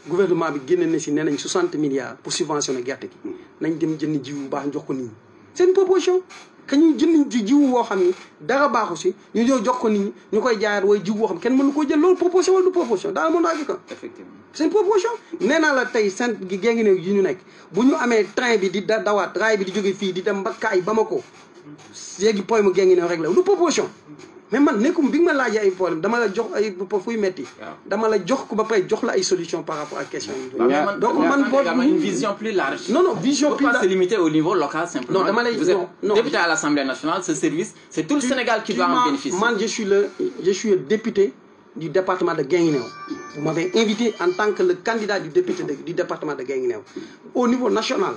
gouvernement bi génne na si nee nañ 60 milliards pour subventionner gerte gi nañ dem jënd jiw bu baax jox ko nit ñi seen proposition que ñu jënd ci jiwu woo xam ni dara baaxu si ñu ñëw jox ko nit ñi ñu koy jaayaat waaye jiwu woo xam kenn mënu ko jël loolu proposition wala du proposition dans le monde agricole. effectivement c'est une proposition. nee naa la tey seen gi gée ngi ne yi ñu nekk bu ñu amee train bi di dawaat raay bi di jóge fii di dem ba Kaay Bamako léegi problème mu gée ngi ne rek la du proposition mais man nekkum bi nga ma laajee ay problème dama la jox ay fuy metti dama la jox ko ba pare jox la ay solution par rapport à question yi. donc man une vision plus large. non vision plus large. Pourquoi se limiter au niveau local simplement? Non, dama lay vous êtes député à l'Assemblée nationale, ce service, c'est tout le Sénégal qui doit en bénéficier. Man, je suis le député du département de Guinguinéo. Vous m'avez invité en tant que le candidat du député du département de Guinguinéo. Au niveau national,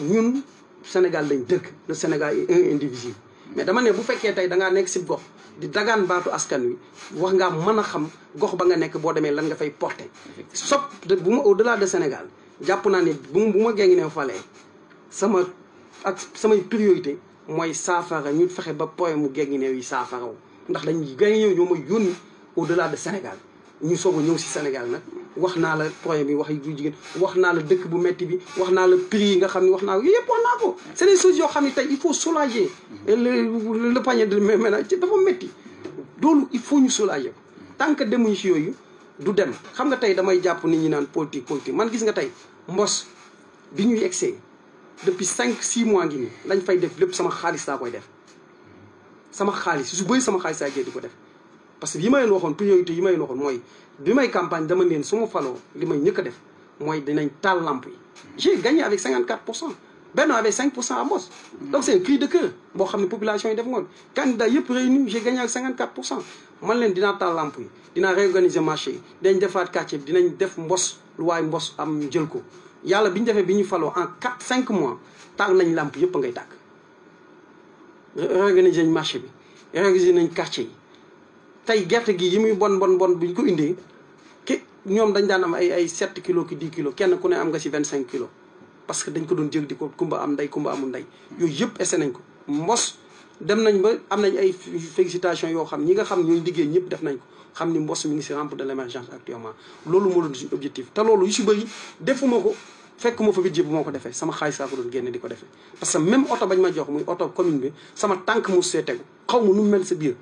nous, Sénégal, le Sénégal est indivisible. Mais dama ne bu fekkee tey da ngaa nekk si gox di dagaan baatu askan wi wax ngaa mën a xam gox ba nga nekk boo demee lan nga fay porter. Sop bu ma au delà de Sénégal jàpp naa ne bu ma Guinguinéo falee samay priorité mooy saafara ñu fexe ba problème mu Guinguinéo yi saafaraw ndax dañuy Guinguinéo ñoo ma yónni au delà de Sénégal ñu soog a ñëw si Sénégal nag wax naa la problème bi wax yu jigéen wax naa la dëkk bu metti bi wax naa la prix yi nga xam ne wax naa ko yooyu yëpp wax naa ko c'est des choses yoo xam ne tey il faut soulager le panier de ménage dafa metti loolu il faut ñu soulager ko tant que demuñu si yooyu du dem xam nga tey damay jàpp nit ñi naan politique man gis nga tey mbos bi ñuy egsee depuis 5-6 mois ngi nii lañ fay def lépp sama xaalis laa koy def sama xaalis su bëri sama xaalis laa jël di ko def parce que yi ma leen waxoon priorité yi ma leen waxoon mooy bi may campagne dama leen su ma faloo li may ñëkk a def mooy dinañ taal lamp yi j'ai gagné avec 54%. Benno avec 5% à Mbos. Donc c'est un cri de cœur boo xam ne population yi def ngoon candidat yëpp réunis j'ai gagné avec 54%. man leen dinaa taal lamp yi dinaa réorganiser marché yi dinañ defaat quartier bi dinañ def Mbos lu waay Mbos am jël ko yàlla bi ñu defee bi ñu faloo en 4-5 mois taal nañ lamp yëpp a ngay tàkk réorganiser nañ marché bi réorganiser nañ quartier yi tey gerte gi yi muy bon bu ñu ko indee ñoom dañ daan am ay 7 kilos ki 10 kilos kenn ku ne am nga si 25 kilos parce que dañ ko doon jëg di ko kumba am ndey kumba amul ndey yooyu yëpp essayé nañ ko Mbos dem nañ ba am nañ ay félicitations yoo xam ñi nga xam ñooy liggéey ñëpp def nañ ko xam ni Mbos mi ngi si rampe de l'émergence actuellement loolu moo doon suñu objectif te loolu yu si bëri defuma ko fekkuma fa budget bu moo ko defee sama xaalis saa ko doon génne di ko defee parce que même oto bañ ma jox muy oto commune bi sama tànk mu see tegu xaw ma nu mu mel sa biir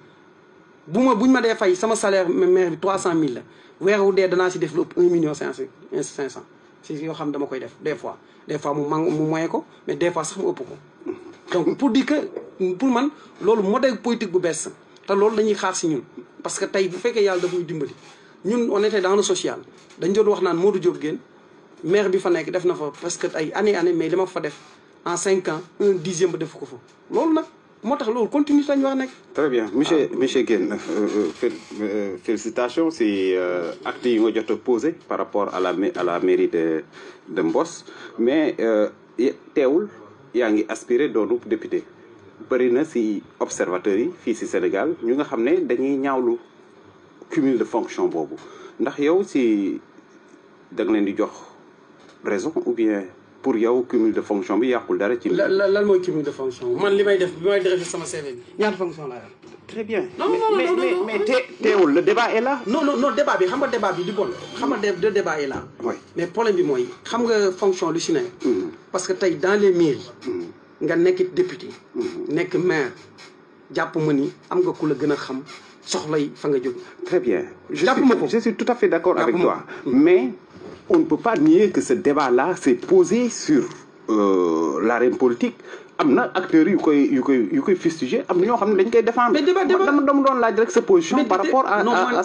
buñ ma dee fay sama salaire maire bi 300000 la weer wu dee danaa si def lu ëpp 1,5 million si yoo xam dama koy def des fois mu moye ko mais des fois sax mu ëpp ko donc pour dire que pour man loolu modèle politique bu bees te loolu dañuy xaar si ñun parce que tey bu fekkee yàlla daf ñuy dimbali ñun on était dans le social dañ doon wax naan Modou Diop Guène maire bi fa nekk def na fa parce que ay année mais li ma fa def en 5 ans 1/10 ba def ko fa loolu nag moo tax loolu continue lañu wax nekk. très bien monsieur Guène félicitations si actes yi nga jot a posé par rapport à la mairie de Mbos mais teewul yaa ngi aspiré doonu député bëri na si observateurs yi fii si Sénégal ñu nga xam ne dañuy ñaawlu cumul de fonction boobu ndax yow si da nga leen di jox raison ou bien pour yow cumul de fonction bi yàqul dara ci. lan mooy cumul de fonction man li may def bi may def sama CV bi ñaata fonction laa yor. très bien. non mais teewul le débat est là. non débat bi xam nga débat bi di bon xam nga de débat est là. oui mais problème bi mooy xam nga fonction lu si ne. parce que tey dans les mairies. nga nekk député. nekk maire jàpp ma ni am nga ku la gën a xam soxlay fa nga jóg. très bien. je suis tout à fait d'accord avec toi mais. On ne peut pas nier que ce débat-là s'est posé sur l'arène politique. am na acteurs yu koy fustiger am na ñoo xam ne dañ koy défendre. mais débat dama doon laaj rek sa position. par rapport à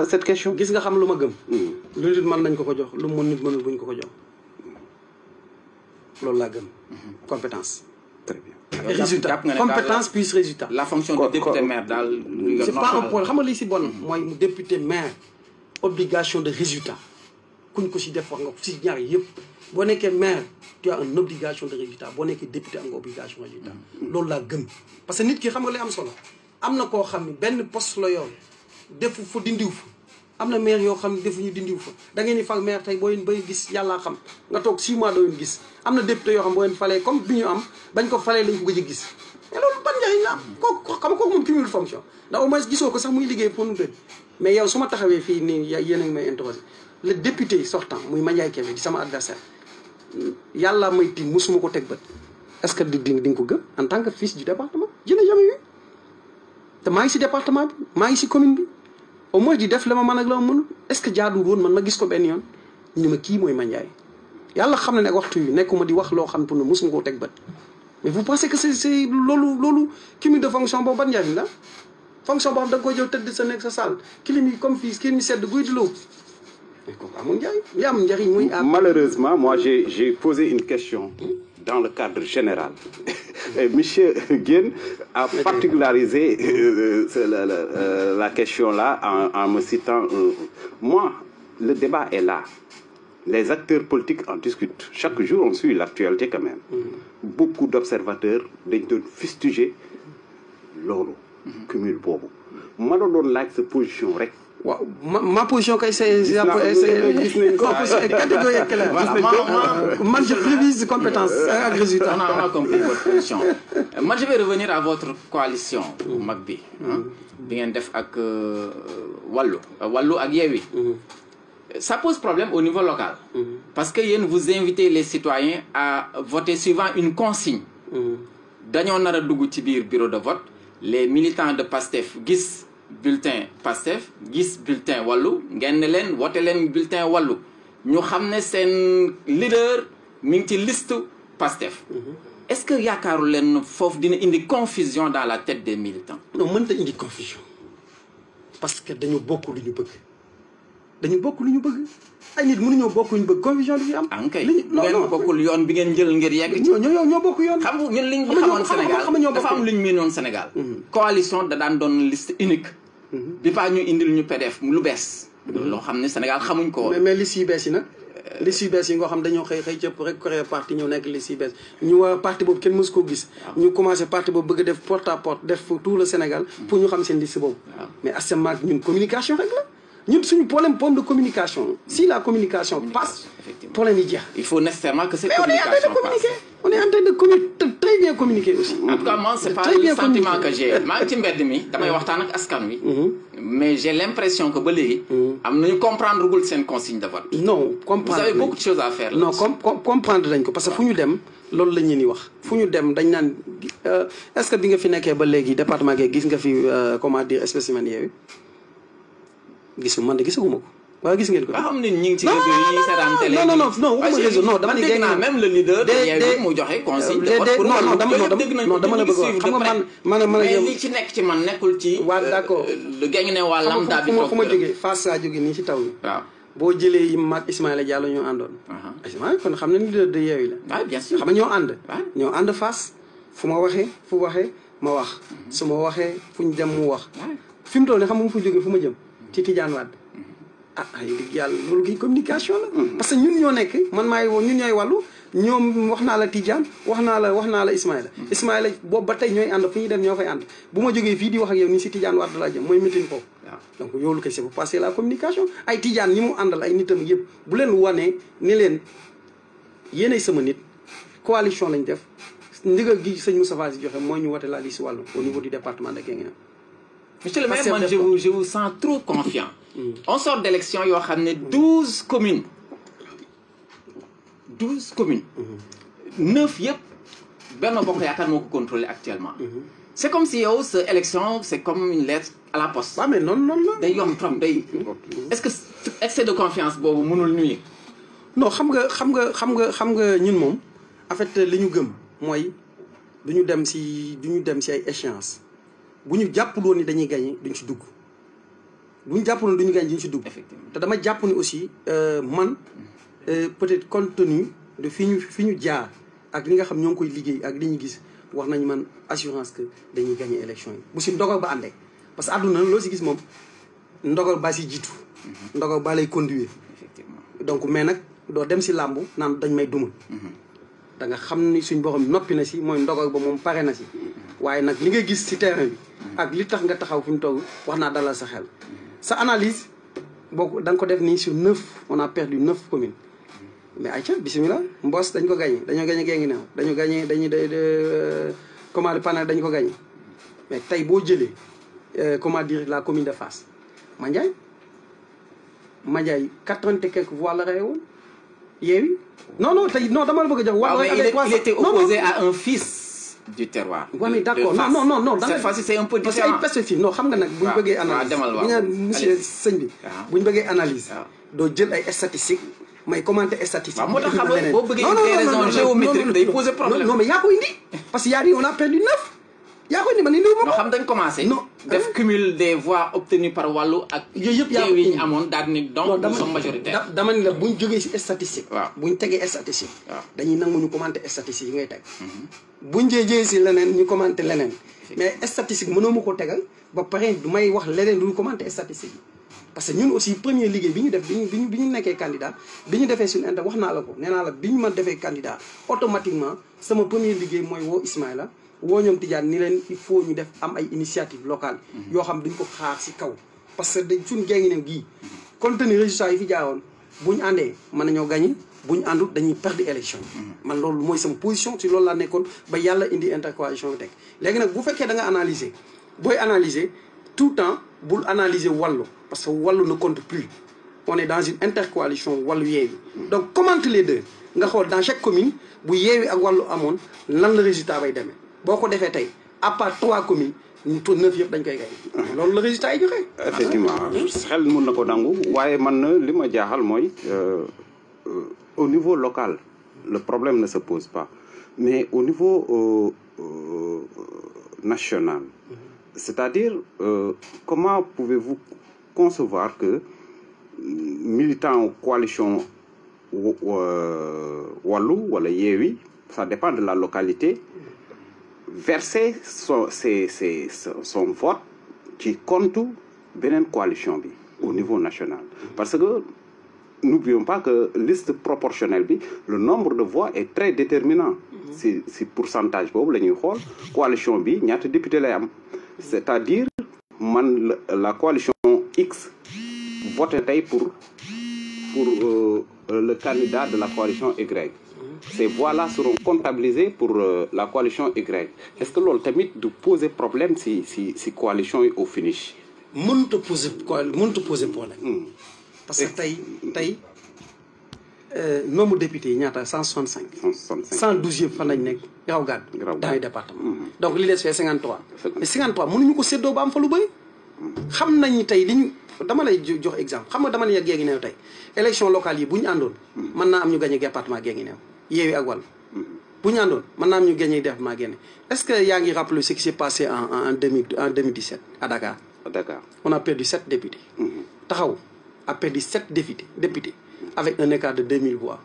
cette question. gis nga xam lu ma gëm. lu nit mën nañ ko jox lu mu nit mënul buñ ko jox loolu laa gëm. compétence. très bien. résultat compétence plus résultat. la fonction de député maire daal. c'est pas un point xam nga li si bon. mooy mu député maire obligation de résultat. kuñ ko si def wax nga si ñaar yëpp boo nekkee maire tu as une obligation de résultat boo nekkee député am nga obligation de résultat loolu laa gëm parce que nit ki xam nga li am solo am na koo xam ne benn poste la yoon defu fa dindiw fa am na maire yoo xam ne defuñu dindiw fa da ngeen di fal maire tey boo leen bay gis yàllaa xam nga toog 6 mois doo leen gis am na député yoo xam boo leen falee comme bi ñu am bañ ko falee lañ ko gëj a gis mais loolu ban njëriñ la am kooku xam nga kooku moom cumul fonction ndax au moins gisoo ko sax muy liggéey pour nu tëdd mais yow su ma taxawee fii nii yéen a ngi may interroger le député sortant muy Mandiaye Kébé di sama adversaire yàlla may tiim musuma ko teg bët est-ce que di nga ko gëm en tant que fils du département je n'ai jamais vu te maa ngi si département bi maa ngi si commune bi au moins di def la ma mën ak la ma mënul est-ce que jaadul woon man ma gis ko benn yoon ñu ma kii mooy Mandiaye yàlla xam ne nag waxtu yi nekkuma di wax loo xam pour ne musuma koo teg bët mais vous pensez que c'est loolu cumul de fonction boobu ban njariñ la fonction boo xam da nga koy jël tëdd sa nekk sa salle clim yi comme fii kii mi sedd guy di loo amul njariñ li am njariñ muy malheureusement moi j'ai posé une question dans le cadre général et monsieur Guène a particularisé la question là en me citant moi le débat est là. Les acteurs politiques en discutent. Chaque jour, on suit l'actualité quand même. Beaucoup d'observateurs dañ doon fustiger loolu. cumul boobu. ma la doon laaj sa position rek. waaw ma position kay c'est catégorique claire. Man je prévise compétence ak résultat. On a compris votre position. Moi je vais revenir à votre coalition. mag bi ngeen def ak Wallu ak Yewwi. Ça pose problème au niveau local. Parce que vous invitez les citoyens à voter suivant une consigne. Dañoo nar a dugg ci biir bureau de vote les militants de PASTEF gis bulletin PASTEF gis bulletin Wallu ngeen ne leen voté leen bulletin Wallu ñu xam ne seen leader mi ngi ci liste PASTEF. Est-ce que yaakaaru leen foofu dina indi confusion dans la tête des militants? Non, mënta indi confusion parce que dañu bokk lu ñu bëgg. dañu bokk lu ñu bëgg ay nit mënuñoo bokk lu ñu bëgg confusion du fi am. kay ngeen bokkul yoon bi ngeen jël ngir yegg ci. ñoo bokk yoon. xam nga ñun liñ xamoon Sénégal dafa am lu ñu miinoon Sénégal. coalition da daan doon liste unique. bi pas ñu indil ñu PDF lu bees. loo xam ne Sénégal xamuñ ko woon. mais liste yu bees yi nag. liste yu bees yi nga xam dañoo xëy cëpp rek créer parti ñëw nekk liste yu bees ñu waa parti boobu kenn mësu ko gis. ñu commencé parti boobu bëgg a def porte à porte def tout le Sénégal. pour ñu xam seen liste boobu. mais actuellement ñun communication rek la. ñun suñu problème de communication si la communication passe problème yi jeex. Il faut nécessairement que cette communication passe. On est en train de communiquer très bien communiquer aussi. En tout cas moi c'est pas le sentiment que j'ai maa ngi ci mbedd mi damay waxtaan ak askan wi. mais j'ai l'impression que ba léegi. am nañu comprendre gul seen consigne de vote. non comprendre vous avez beaucoup de choses à faire. non comprendre dañ ko parce que fu ñu dem loolu la ñu ni wax fu ñu dem dañ naan est-ce que bi nga fi nekkee ba léegi département gi gis nga fi comment dire spécimen Yewwi gisuma man de gisaguma ko waaye gis ngeen ko. ba xam ne ñu ngi ci réseau yi ñuy seetaan télé. non waxuma réseau non dama ne dégg naa même le leader de Yewwi mu joxe consigne de vote pour non dama la bëgg wax xam nga man mais li ci nekk ci man nekkul ci. waaw d'accord le gañ ne waa lambda bi fu ma jógee Fass saa jógee nii ci taw bi. waaw boo jëlee mag Ismaïla Diallo ñoo àndoon. Ismaïla kon xam na ni leader de Yewwi la. waaw bien sûr xam nga ñoo ànd Fass fu ma waxee ma wax su ma waxee fu ñu dem mu wax fi mu toll nii xam nga mu fa jógee fu ma jëm ci Tidiane Wade ay dëgg yàlla loolu kay communication la. parce que ñun ñoo nekk man maay ñun ñooy wàllu ñoom wax naa la Tidiane wax naa la Ismaïla boobu ba tey ñooy ànd fu ñuy dem ñoo fay ànd bu ma jógee fii di wax ak yow nii si Tidiane Wade laa jëm mooy meeting foofu. donc yoolu kay c'est pour passer la communication ay Tidiane ñi mu àndal ay nitam yëpp bu leen wanee ni leen yéenay sama nit coalition lañ def ndigal gi sëñ Moustapha Sy joxe mooy ñu wote la liste wàllu au niveau du département de Guinguinéo. Monsieur le maire, man je vous sens trop confiant. On sort d'élection yoo xam ne 12 communes 9 yëpp Benno Bokk Yaakaar moo ko contrôler actuellement. C'est comme si yow sa élection c'est comme une lettre à la poste. waaw mais noonu la. day yomb trop day. est-ce que excès de confiance boobu mënul nuyu. non xam nga ñun moom en fait li ñu gëm mooy du ñu dem si ay échéances. bu ñu jàppaloon ni dañuy gagné duñ ci dugg bu ñu jàppaloon duñu gagné duñ ci dugg. te dama jàpp ni aussi man peut-être compte tenu de fi ñu jaar ak li nga xam ñoo ngi koy liggéey ak li ñu gis wax nañ man assurance que dañuy gagné élection yi bu si ndogal ba àndee. parce que àdduna loo si gis moom ndogal baa si jiitu. ndogal baa lay conduire. donc mais nag doo dem si làmbu naan dañ may dumal. da nga xam ni suñ borom noppi na si mooy ndogal ba moom pare na si. waaye nag li nga gis ci terrain bi ak li tax nga taxaw fi mu toog wax naa dalal sa xel sa analyse boo da nga ko def nii sur 9 on a perdu 9 communes mais ayca bisimilah Mbos dañ ko gagné dañoo gagné Guinguinéo dañu gagné comment dire Panel dañu ko gagné mais tey boo jëlee comment dire la commune de Fass Mandiaye 80 et quelques voix la rey woon Yewwi non tey non dama la bëgg a jox. waaw mais il était opposé à un fils du terroir. waaw mais d'accord non cette fois-ci c'est un peu différent. parce que ay perspective non xam nga nag bu ñu bëggee analyse bu ñu monsieur sëñ bi bu ñu bëggee analyse doo jël ay statistiques may commenter statistiques. waaw moo tax xam nga boo bëggee une raison géométrique day poser problème. non mais yaa ko indi parce que yaa dit on a perdu 9 yaa ko ni man indiwuma ko. non xam dañ commencé. non def cumul des voix obtenues par wàllu ak. yooyu yëpp yaa ko yi ñu amoon daal ni donc nous sommes majoritaires. dama ni la buñ jógee si statistique. waaw buñ tegee statistique. waaw dañuy nangu ñu commenter statistique yi ngay teg. buñ jëjee si leneen ñu commenter leneen. mais statistique mënoo ma ko tegal ba pare du may wax leneen du commenter statistique yi. parce que ñun aussi premier liggéey bi ñu def bi ñu nekkee candidat bi ñu defee suñu inter wax naa la ko nee naa la bi ñu ma defee candidat automatiquement sama premier liggéey mooy woo Ismaïla woo ñoom Tidiane ni leen il faut ñu def am ay initiative locale yoo xam duñ ko xaar si kaw parce que dañ suñ géngi new gii compte tenu résultat yi fi jaaroon bu ñu àndee mën nañoo gagné bu ñu àndul dañuy perdre élection man loolu mooy sama position si loolu laa nekkoon ba yàlla indi intercoalition bi teg léegi nag bu fekkee da nga analyser booy analyser tout le temps bul analyser wàllu parce que wàllu ne compte plus on est dans une intercoalition wàllu yeewi donc commente les deux nga xool dans chaque commune bu yeewi ak wàllu amoon lan la résultat bay demee boo ko defee tey à part 3 communes ñu 9 yëpp dañ koy gañ loolu la résultat yi joxe. effectivement xel mun na ko nangu waaye man li ma jaaxal mooy au niveau local le problème ne se pose pas mais au niveau national c'est-à-dire comment pouvez-vous concevoir que militant coalition Wallu wala Yewwi ça dépend de la localité verser son vote qui compte beneen coalition bi au niveau national parce que n'oublions pas que liste proportionnelle bi le nombre de voix est très déterminant si pourcentage boobu la ñuy xool coalition bi ñaata député lay am c'est-à-dire man la coalition X voté tey pour le candidat de la coalition Y ces voix-là seront comptabilisées pour la coalition Y est-ce que loolu tamit du poser problème si coalition yi au finish mënut a poser problème parce que tey nombre de députés yi ñaata 165 112 yëpp fan lañ nekk raw gàddu dans les départements donc li des fee 53 mais 53 mënuñu ko séddoo ba am fa lu bëri xam nañ ni tey li ñu dama lay jox exemple xam nga dama ne Guinguinéo tey élection locale yi bu ñu àndoon mën naa am ñu gagné département Guinguinéo Yewwi ak Wallu bu ñu àndoon mën naa am ñu gagné département Guinguinéo est-ce que yaa ngi rappelé ce qui s'est passé en 2017 à Dakar on a perdu 7 députés taxaw a perdu 7 députés avec un écart de 2000 voix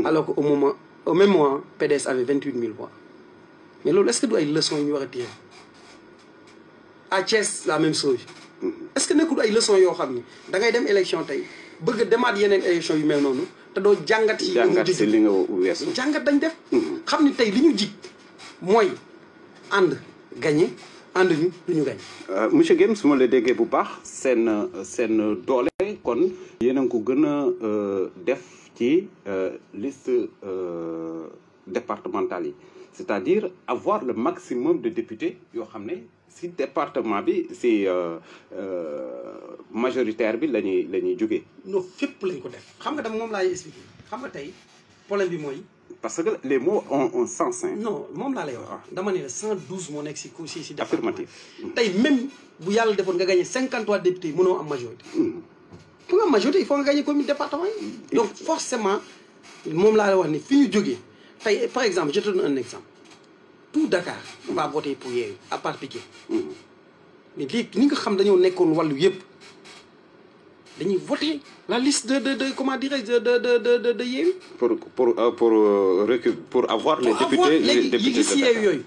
alors que au même moment PDS avait 28 000 voix mais loolu est-ce que du ay leçons yu ñu war a tirer à Thiès la même chose est-ce que nekkul ay leçons yoo xam ni da ngay dem élection tey bëgg a demaat yeneen élection yu mel noonu te doo jàngat si li nga weesu jàngat dañ def xam ni tey li ñu jig mooy ànd gagné ànd ñu du ñu gagné monsieur Guèye su ma la déggee bu baax seen doole kon yéen a ngi ko gën a def ci liste départementale yi c'est-à-dire avoir le maximum de députés yoo xam ne si département bi si majoritaire bi la ñuy jógee. non fépp lañ ko def xam nga dama moom laay expliqué xam nga tey problème bi mooy. parce que les mots ont sens. non moom laa lay wax dama ne la 112 moo nekk si département. affirmatif. tey même bu yàlla defoon nga gagné 53 députés yi mënoo am majorité. pour nga am majorité il faut nga gagné commune département yi. donc forcément moom laa lay wax ni fi ñu jógee tey par exemple je te donne un exemple. tout Dakar va voter pour Yewwi à part Pikine mais léegi ñi nga xam dañoo nekkoon wàllu yëpp dañuy voter la liste de comment dirais-je de Yewwi pour avoir les députés léegi yi gis Yewwi yooyu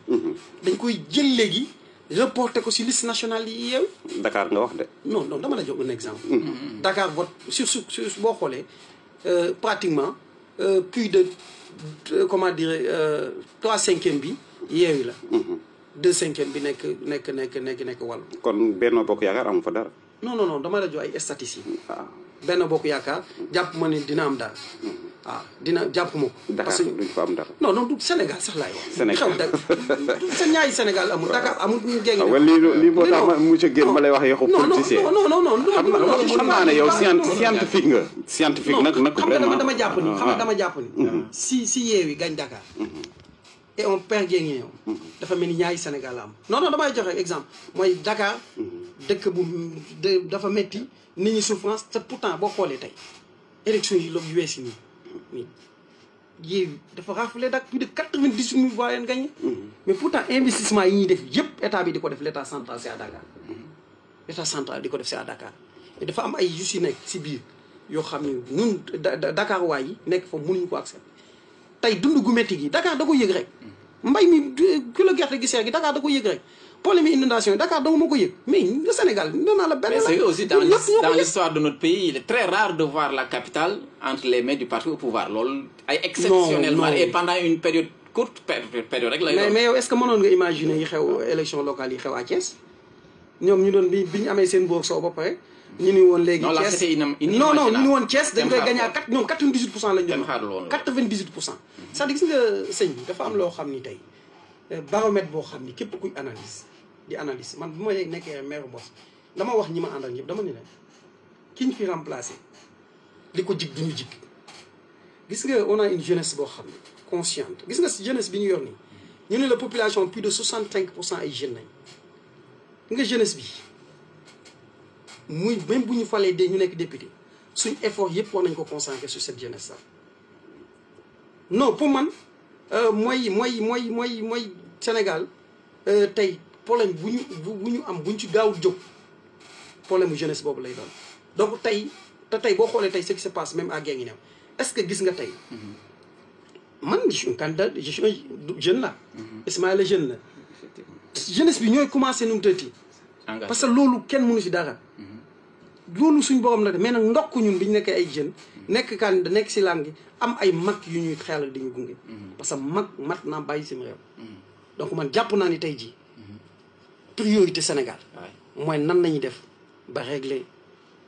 dañ koy jël léegi reporter ko ci liste nationale yi Yewwi Dakar nga wax de non dama la jox un exemple Dakar vote sur boo xoolee pratiquement plus de comment dirais 3/5 bi Yewwi la 2/5 bi nekk Wallu kon Benno Bokk Yaakaar amu fa dara non dama la jox ay statistiques Benno Bokk Yaakaar jàpp ma ne dina am dara dina jàpp ma ko parce que duñ fa am dara non du Sénégal sax laay wax Sénégal sa ñaari Sénégal amul Dakar amul ñu géngi lii moo tax monsieur Guèye ma lay wax yow politicien non xam naa ne yow scientifique nga scientifique nag vraiment dama jàpp ni si Yewwi gagne Dakar et on perd Guinguinéo dafa mel ni ñaari Sénégal la am non damay joxe exemple mooy Dakar dëkk bu dafa metti nit ñi souffrance te pourtant boo xoolee tey élection yi yu wees yi nii Yewwi dafa raflé dak plus de 98 000 voix leen gagné. Mais pourtant investissement yi ñuy def yëpp état bi di ko def l' état central c'est à Dakar. L' état central di ko def c'est à Dakar. Et dafa am ay yu si nekk si biir yoo xam ne ñun Dakar waay yi nekk fa mënuñu ko accepter. Tey dund gu métti gi Dakar da ko yëg rek. Mbay mi kilo gerte gi seer gi Dakar da ko yëg rek. Problème inondation yi Dakar dong moo ko yëg mais le Sénégal nee naa la benn la. Mais aussi dans l'histoire de notre pays il est très rare de voir la capitale entre les mains du parti au pouvoir loolu ay exceptionnellement et pendant une période courte période rek lay mais yow est-ce que mënoon nga imaginer yi xew élection locale yi xew à Thiès ñoom ñu doon bi ñu amee seen boor soo ba pare ñu ni woon léegi Thiès non ñu ni woon Thiès dañ koy gagné ak ñoom 98% lañ doon 98%. c'est-à-dire gis nga sëñ bi dafa am loo xam ni tey baromètre boo xam ni képp kuy analyse man bu ma nekkee maire Boss dama wax ñi ma àndal ñëpp dama ni leen ki ñu fi remplacé li ko jig duñu jig gis nga on a une jeunesse boo xam ne consciente gis nga jeunesse bi ñu yor nii ñu ne la population plus de 65% ay jeunes nañ nga jeunesse bi muy même bu ñu falee de ñu nekk député suñ effort yëpp war nañ ko concentrer sur cette jeunesse là non pour man mooy Sénégal tey problème bu ñu am bu ñu ci gaawul jóg problème mu jeunesse boobu lay doon donc tey boo xoolee tey ce qui se passe même à Guinguinéo est-ce que gis nga tey man je suis un candidat je suis un jeune là Ismaïla jeune la jeunesse bi ñooy commencé nu mu tëti parce que loolu kenn mënu si dara loolu suñ borom la de mais nag ndokk ñun bi ñu nekkee ay jeunes nekk candidat nekk si langue gi am ay mag yu ñuy xelal di ñu gunge parce que mag mat naa bàyyi sim réew donc man jàpp naa ni tey jii priorité Sénégal mooy nan nañuy def ba régler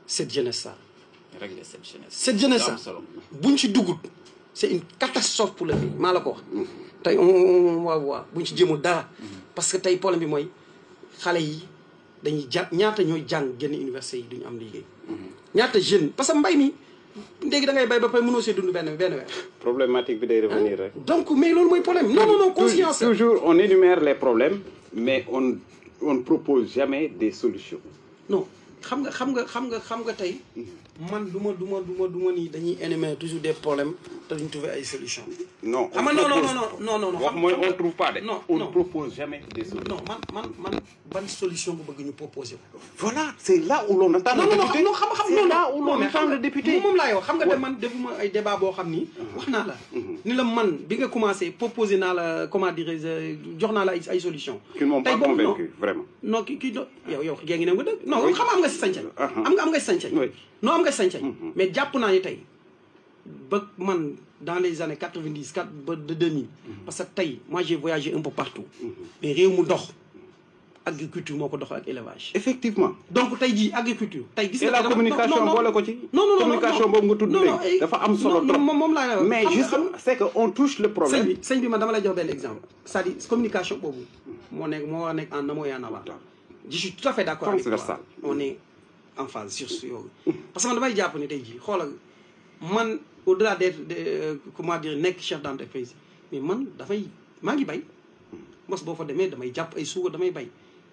cette jeunesse ça cette jeunesse ça buñ ci duggut c'est une catastrophe pour le pays maa la ko wax tey on va voir buñ ci jéemul dara parce que tey problème bi mooy xale yi dañuy ñaata ñooy jàng génn université yi duñu am liggéey ñaata jeune parce que mbay mi léegi da ngay bay ba pare mënoo see dund benn weer problématique bi day revenir rek donc mais loolu mooy problème non conscience toujours on énumère les problèmes mais on ne propose jamais des solutions non xam nga tey man du ma ni dañuy énumérer toujours des problèmes te duñ trouver ay solutions. non xam nga non wax mooy on trouve pas de. non on ne propose jamais des solutions. non man ban solution bu bëgg ñu proposer ko. voilà c'est là où l'on attend le député. non xam c'est là où l'on attend le député. moom laay wax xam nga de man defuma ay débat boo xam ni. wax naa la. ni la man bi nga commencé proposer naa la comment dirais-je jox naa la ay solutions. qui ne m'ont pas convaincu vraiment. non kii yow géej gi ne nga dëgg. non xam nga am nga si sañ-sañ. am nga si sañ-sañ. non am nga si sañ-sañ. mais jàpp naa ni tey ba man dans les années 90 ba de 2000. parce que tey moi j'ai voyagé un peu partout. mais réew mu dox. agriculture moo ko dox ak élevage. effectivement donc tey jii agriculture. tey gis nga la communication boole ko ci. non communication boobu nga tudd léegi dafa am solo trop. moom laa mais juste c'est que on touche le problème. sëñ bi man dama lay jox benn exemple. c'est-à-dire communication boobu moo war a nekk en amont et en aval. je suis tout à fait d'accord avec toi. On est en phase sur yooyu. parce que man damay jàpp ni tey jii xoolal man au-delà d'être comment dire nekk chef d'entreprise mais man maa ngi bay mos boo fa demee damay jàpp ay suuga damay bay.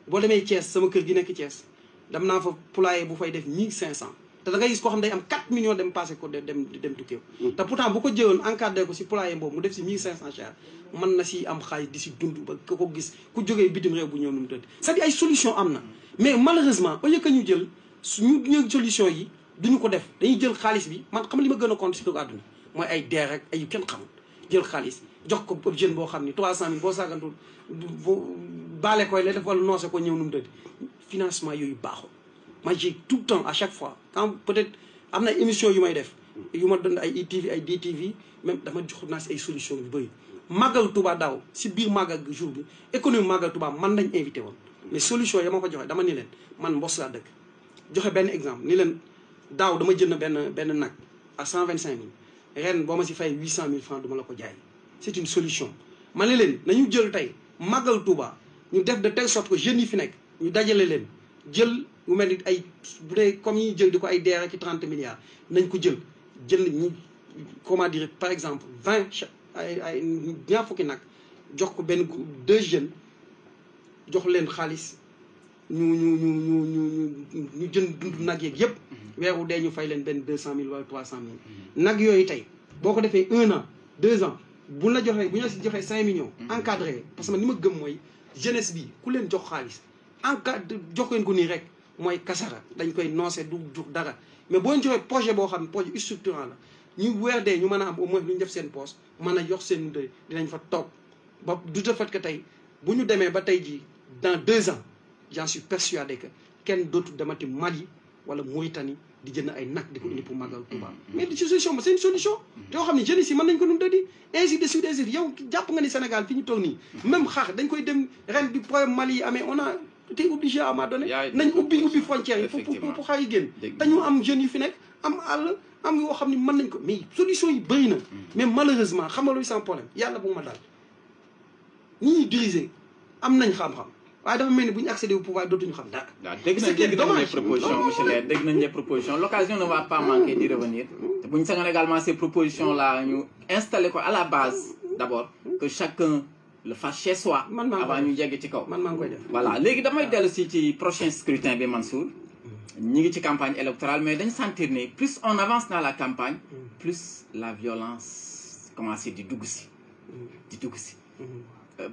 boo demee Thiès sama kër gi nekk Thiès dem naa fa poulailler bu fay def 1500 te da ngay gis koo xam day am 4 millions dem passé ko dem tukkeew te pourtant bu ko jëloon encadré ko si poulailler boobu mu def si 1500 cher mën na si am xaalis di si dund ba ko gis ku jógee bitim réew bu ñëw nu mu tëdd c'est-à-dire ay solution am na mais malheureusement au lieu que ñu jël suñu solution yi duñu ko def dañuy jël xaalis bi man xam li ma gën a compte si dugg àdduna mooy ay deer rek ay kenn xamul jël xaalis jox ko jeune boo xam ni 300000 boo saagantul baale koy la def wala noose ko ñëw nu mu tëdd financement yooyu baaxul ma j'ai tout le temps à chaque fois quand peut-être am na émission yu may def yu ma doon ay ITV ay DTV même dama jox naa si ay solution yu bëri màggal Touba daaw si biir màggal jour bi économie màggal Touba man lañ invité woon mais solution ya ma ko joxe dama ni leen man Mbos laa dëkk joxe benn exemple ni leen daaw dama jënd benn nag à 125000 ren boo ma si fay 800000 francs duma la ko jaay c'est une solution ma ne leen nañu jël tey màggal Touba ñu def de telle sorte que jeunes yi fi nekk ñu dajale leen jël mu mel ni ay bu dee comme ñuy jël di ko ay deere ci 30 milliards nañ ko jël ñi comment dire par exemple 20 ay ñaar fukki nag jox ko benn 2 jeunes jox leen xaalis ñu jënd dund nag yeeg yëpp weeru dee ñu fay leen benn 200000 wala 300000 nag yooyu tey boo ko defee 1 an 2 ans bu la joxee bu ñu la si joxee 5 millions. encadré parce que man ni ma gëm mooy jeunesse bi ku leen jox xaalis encadré jox leen ko nii rek mooy kasara dañ koy noncé du dara mais boo leen joxee projet boo xam ne projet structurant la ñu weer dee ñu mën a am au moins lu ñu def seen poste mën a yox seen dëy dinañ fa toog ba du fait que tey bu ñu demee ba tey jii dans 2 ans j'en suis persuadé que kenn dootu demati Mali wala Mauritanie di jënd ay nag di ko indi pour màggal Touba mais di solution ba c'est une solution yoo xam ne jeunes yi mën nañ ko nun tëddi ainsi de suite ainsi yow jàpp nga ni Sénégal fi ñu toog nii même xaar dañ koy dem ren bi problème Mali yi amee on a été obligé à un moment donné nañ ubbi frontières yi pour xaar yi génn dañu am jeunes yu fi nekk am àll am yoo xam ne mën nañ ko mais solution yi bëri na mais malheureusement xam nga luy sans problème yàlla bu ma daal ñi ñuy diriger am nañ xam-xam waaye dafa mel ni bu ñu accéder au pouvoir dootuñu xam dara. waaw dégg nañ les propositions monsieur le maire dégg nañ les propositions l'occasion ne va pas manquer d'y revenir te bu ñu sañoon également ces propositions là ñu installer ko à la base d'abord que chacun le fasse chez soi avant ñu jéggi ci kaw man maa ngi koy def voilà léegi damay dellu si ci prochain scrutin bi Mansour ñi ngi ci campagne électorale mais dañ sentir ne plus on avance dans la campagne plus la violence commencé di dugg si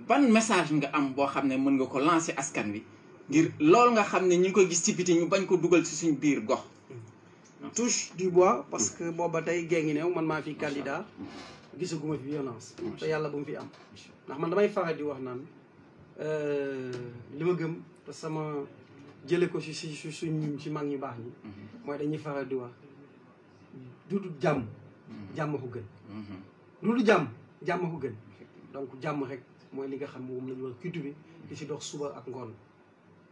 ban message nga am boo xam ne mën nga ko lancer askan wi ngir loolu nga xam ne ñu ngi ko gis ci biti ñu bañ ko dugal ci suñ biir gox. touche du bois parce que booba tey gée ngi neew man maa fi candidat gisaguma fi violence te yàlla bu mu fi am ndax man damay faral di wax naan li ma gëm te sama jële ko si mag ñu baax ñi mooy dañuy faral di wax du jàmm ko gën du jàmm ko gën donc jàmm rek mooy li nga xam moom la ñu war a cultiver di si dox suba ak ngoon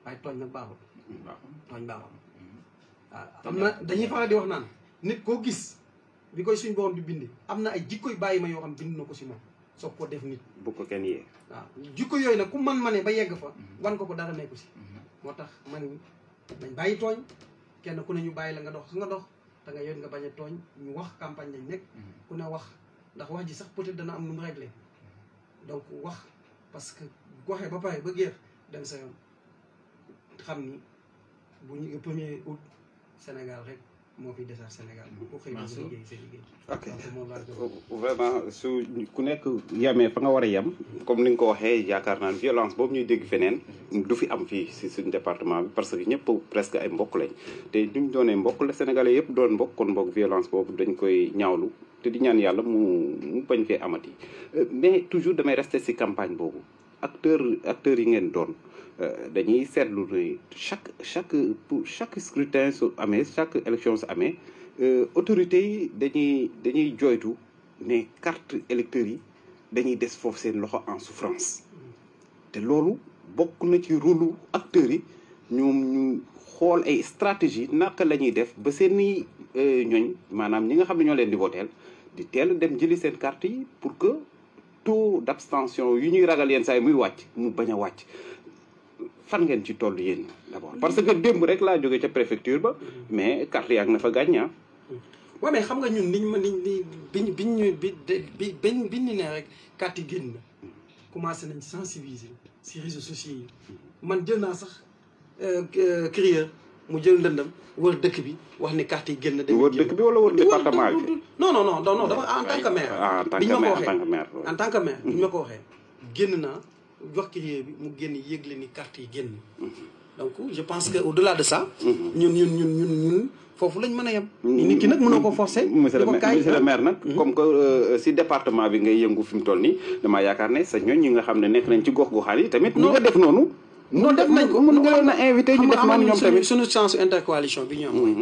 waaye tooñ nag baaxul tooñ baaxul waaw am na dañuy faral di wax naan nit koo gis bi koy suñ borom di bindi am na ay jikkoy bàyyi ma yoo xam bind na ko si moom soog ko def nit bu ko kenn yee waaw jikko yooyu nag ku man ba yegg fa wan ko dara nekku si moo tax man nañ bàyyi tooñ kenn ku ne ñu bàyyi la nga dox su nga dox da nga yoon nga bañ a tooñ ñu wax campagne lañ nekk ku ne wax ndax wax ji sax peut-être dana am nu mu réglé donc wax parce que waxee ba pare ba géex dem sa yoon xam ni bu ñu 1er août Sénégal rek moo fi desaat Sénégal bu xëy na liggéey seen liggéey ok vraiment su ku nekk yemee fa nga war a yem comme ni nga ko waxee yaakaar naa violence boobu ñuy dégg feneen du fi am fii si suñu département bi parce que ñëpp presque ay mbokk lañ te duñ doonee mbokk la Sénégalais yëpp doon mbokk kon mbokk violence boobu dañ koy ñaawlu te di ñaan yàlla mu bañ fee amati mais toujours damay rester ci campagne boobu acteurs yi ngeen doon dañuy seetlu ne chaque scrutin su amee chaque élection su amee autorités yi dañuy joytu ne carte électeurs yi dañuy des foofu seen loxo en souffrance te loolu bokk na ci rôlu acteurs yi ñoom ñu xool ay stratégie naka la ñuy def ba seeni ñooñ maanaam ñi nga xam ne ñoo leen di voteel di teel dem jëli seen carte yi pour que taux d'abstention yu ñuy ragal yenn saa yi muy wàcc mu bañ a wàcc fan ngeen ci toll yéen d'abord parce que démb rek laa jógee ca préfecture ba mais carte yaa ngi na fa gàññaa waaw mais xam nga ñun biñ ñu ne rek carte yi génn na commencé nañ sensibiliser si réseaux sociaux yi man jël naa sax crieur mu jël ndëndam wër dëkk bi wax ni carte yi génn na wër dëkk bi wala wër département bi non dafa en tant que maire biñ ma ko waxee en tant que maire biñ ma ko waxee génn naa wax crieur bi mu génn yëgle ni carte yi génn donc je pense que au delà de ça ñun foofu lañ mën a yem nit ki nag mënoo ko forcer monsieur le maire nag comme que si département bi ngay yëngu fi mu toll nii damaa yaakaar ne sa ñooñ ñi nga xam ne nekk nañ ci gox goxaan yi tamit ñi nga def noonu non def nañ ko mën nga leen a invité ñu def noonu ñoom tamit suñu chance intercoalition bi ñu am mooy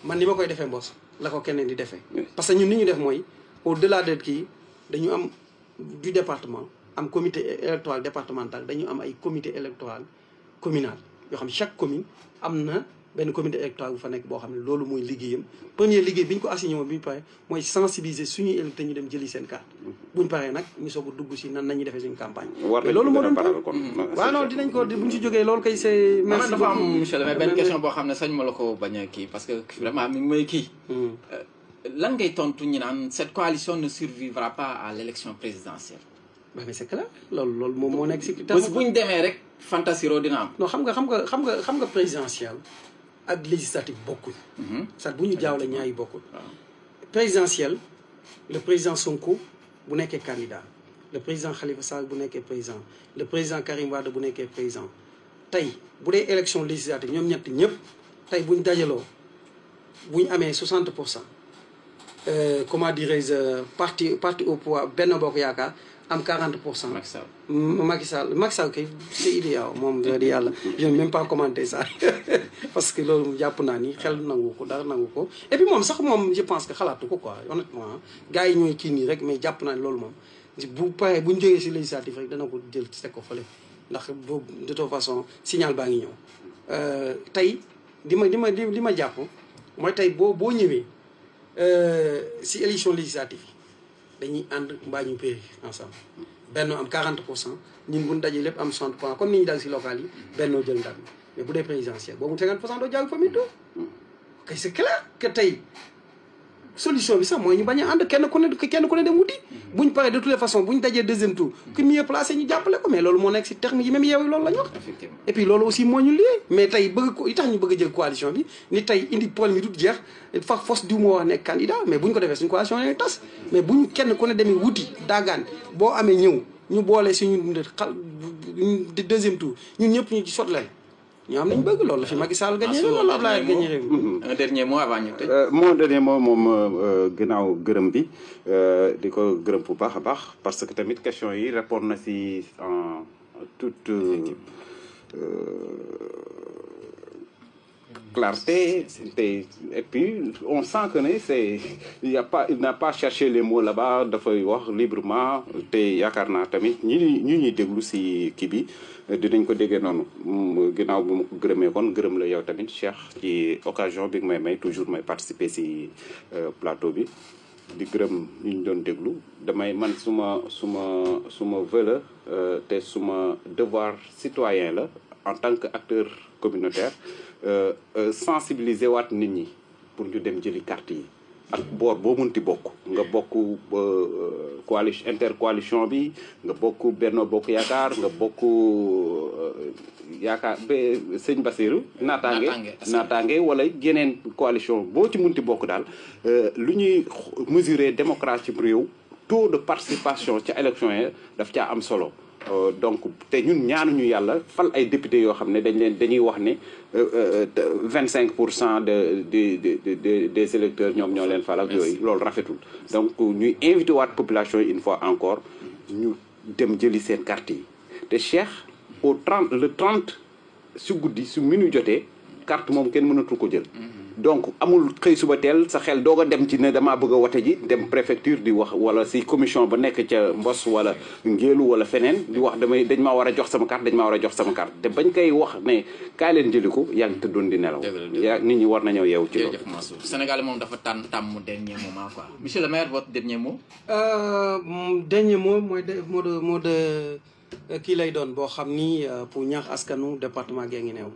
man ni ma koy defee Mbos la ko keneen di defee parce que ñun ni ñu def mooy au delà de kii dañu am du département am comité électoral départemental dañu am ay comité électoral communal yoo xam ne chaque commune am na benn comité électoral bu fa nekk boo xam ne loolu mooy liggéeyam premier liggéey bi ñu ko assigné woon bi ñu paree mooy sensibiliser suñuy électeurs ñu dem jëli seen carte buñu paree nag ñu soog a dugg si nan nañuy defee suñu campagne mais loolu moo doon waaw non dinañ ko bu ñu si jógee loolu kay c'est merci dafa am monsieur le maire benn question boo xam ne sañ ma la ko bañ a kii parce que vraiment mi ngi may kii lan ngay tontu ñu naan cette coalition ne survivra pas à l'élection présidentielle mais c'est clair loolu moom moo nekk si bés bu ñu demee rek fantasiro dina am non xam nga présidentielle ak législative bokkul sax bu ñu jaawle ñaari bokkul présidentielle le président Sonko bu nekkee candidat le président Khalifa Sall bu nekkee président le président Karim Wade bu nekkee président tey bu dee élection législative ñoom ñett ñëpp tey buñ dajaloo buñ amee 60%. Comment dirais-je parti au pouvoir Benno Bokk Yaakaar am 40%. Macky Sall kay c'est idéal moom di yàlla je n'ai même pas commenté ça parce que loolu jàpp naa ni xel nangu ko dara nangu ko et puis moom sax moom je pense que xalaatu ko quoi honnêtement gars yi ñooy kii nii rek mais jàpp naa ni loolu moom bu paree bu ñu jógee si législatif rek dana ko jël teg ko fële ndax boobu de toute façon signal baa ngi ñëw tey li ma jàpp mooy tey boo ñëwee si élection législative yi dañuy ànd mbaa ñu péri ensemble Benno am 40% ñun bu ñu dajee lépp am 60% comme ni ñu dal si local yi Benno jël ndam mais bu dee présidentiel boobu 50% doo jàll famille tout ok c'est clair que tey solution bi sax mooy ñu bañ a ànd kenn ku ne dem wuti buñ paree de toutes les façons buñ dajee deuxième tour ku mieux placé ñu jàppale ko mais loolu moo nekk si terme yi même yeewu loolu la ñu wax et puis loolu aussi moo ñu lié mais tey bëgg ko yi tax ñu bëgg a jël coalition bi ni tey indi problème yi dut jeex fa force du moo wax nekk candidat mais buñ ko defee suñu coalition yi tas mais buñ kenn ku ne demee wuti daagaan boo amee ñëw ñu boole suñu deuxième tour ñun ñëpp ñu ci sotleen ñu am nañu bëgg loolu la fi Macky Sall gagné loolu Abdoulaye gagné réew mi. Un dernier mot avant ñu tëj. mon dernier mot moom ginnaaw gërëm bi di ko gërëm bu baax a baax parce que tamit question yi répondre na si en toute clarté et puis on sent que ne c'est il n'a pas cherché les mots là-bas dafay wax librement te yaakaar naa tamit ñuy déglu si kii bi dinañ ko déggee noonu ginnaaw bu ma ko gërëmee kon gërëm la yow tamit Cheikh ci occasion bi nga may toujours may participer si plateau bi di gërëm ñu doon déglu damay man suma vœu la te suma devoir citoyen la en tant que acteur communautaire sensibiliser waat nit ñi pour ñu dem jëli carte yi ak boor boo munti bokk nga bokk coalition intercoalition bi nga bokk Benno Bokk Yaakaar nga bokk yaakaar ba sëñ Bassirou naataange wala yeneen coalition boo ci munti bokk daal lu ñuy mesurer démocratie réew taux de participation ca élection yi daf caa am solo donc te ñun ñaanuñu yàlla fal ay député yoo xam ne dañuy wax ne 25% des électeurs ñoom ñoo leen fal ak yooyu loolu rafetul donc ñuy invité waat population yi une fois encore ñu dem jëli seen carte yi te Cheikh le 30 su guddi su minuit jotee carte moom kenn mënatul ko jël donc amul xëy suba teel sa xel doog a dem ci ne damaa bëgg a wote ji dem préfecture di wax wala si commission ba nekk ca Mbos wala Ngélu wala feneen di wax dañ maa war a jox sama carte te bañ koy wax ne kaay leen jëli ko yaa ngi tëddoon di nelaw nit ñi war nañoo yeewu ci loolu. jërëjëf Mansour Sénégal moom dafa tàmm dernier moment quoi monsieur le maire votre dernier mot. dernier mot mooy moo de kii lay doon boo xam ni pour ñaax askanu département Guinguinéo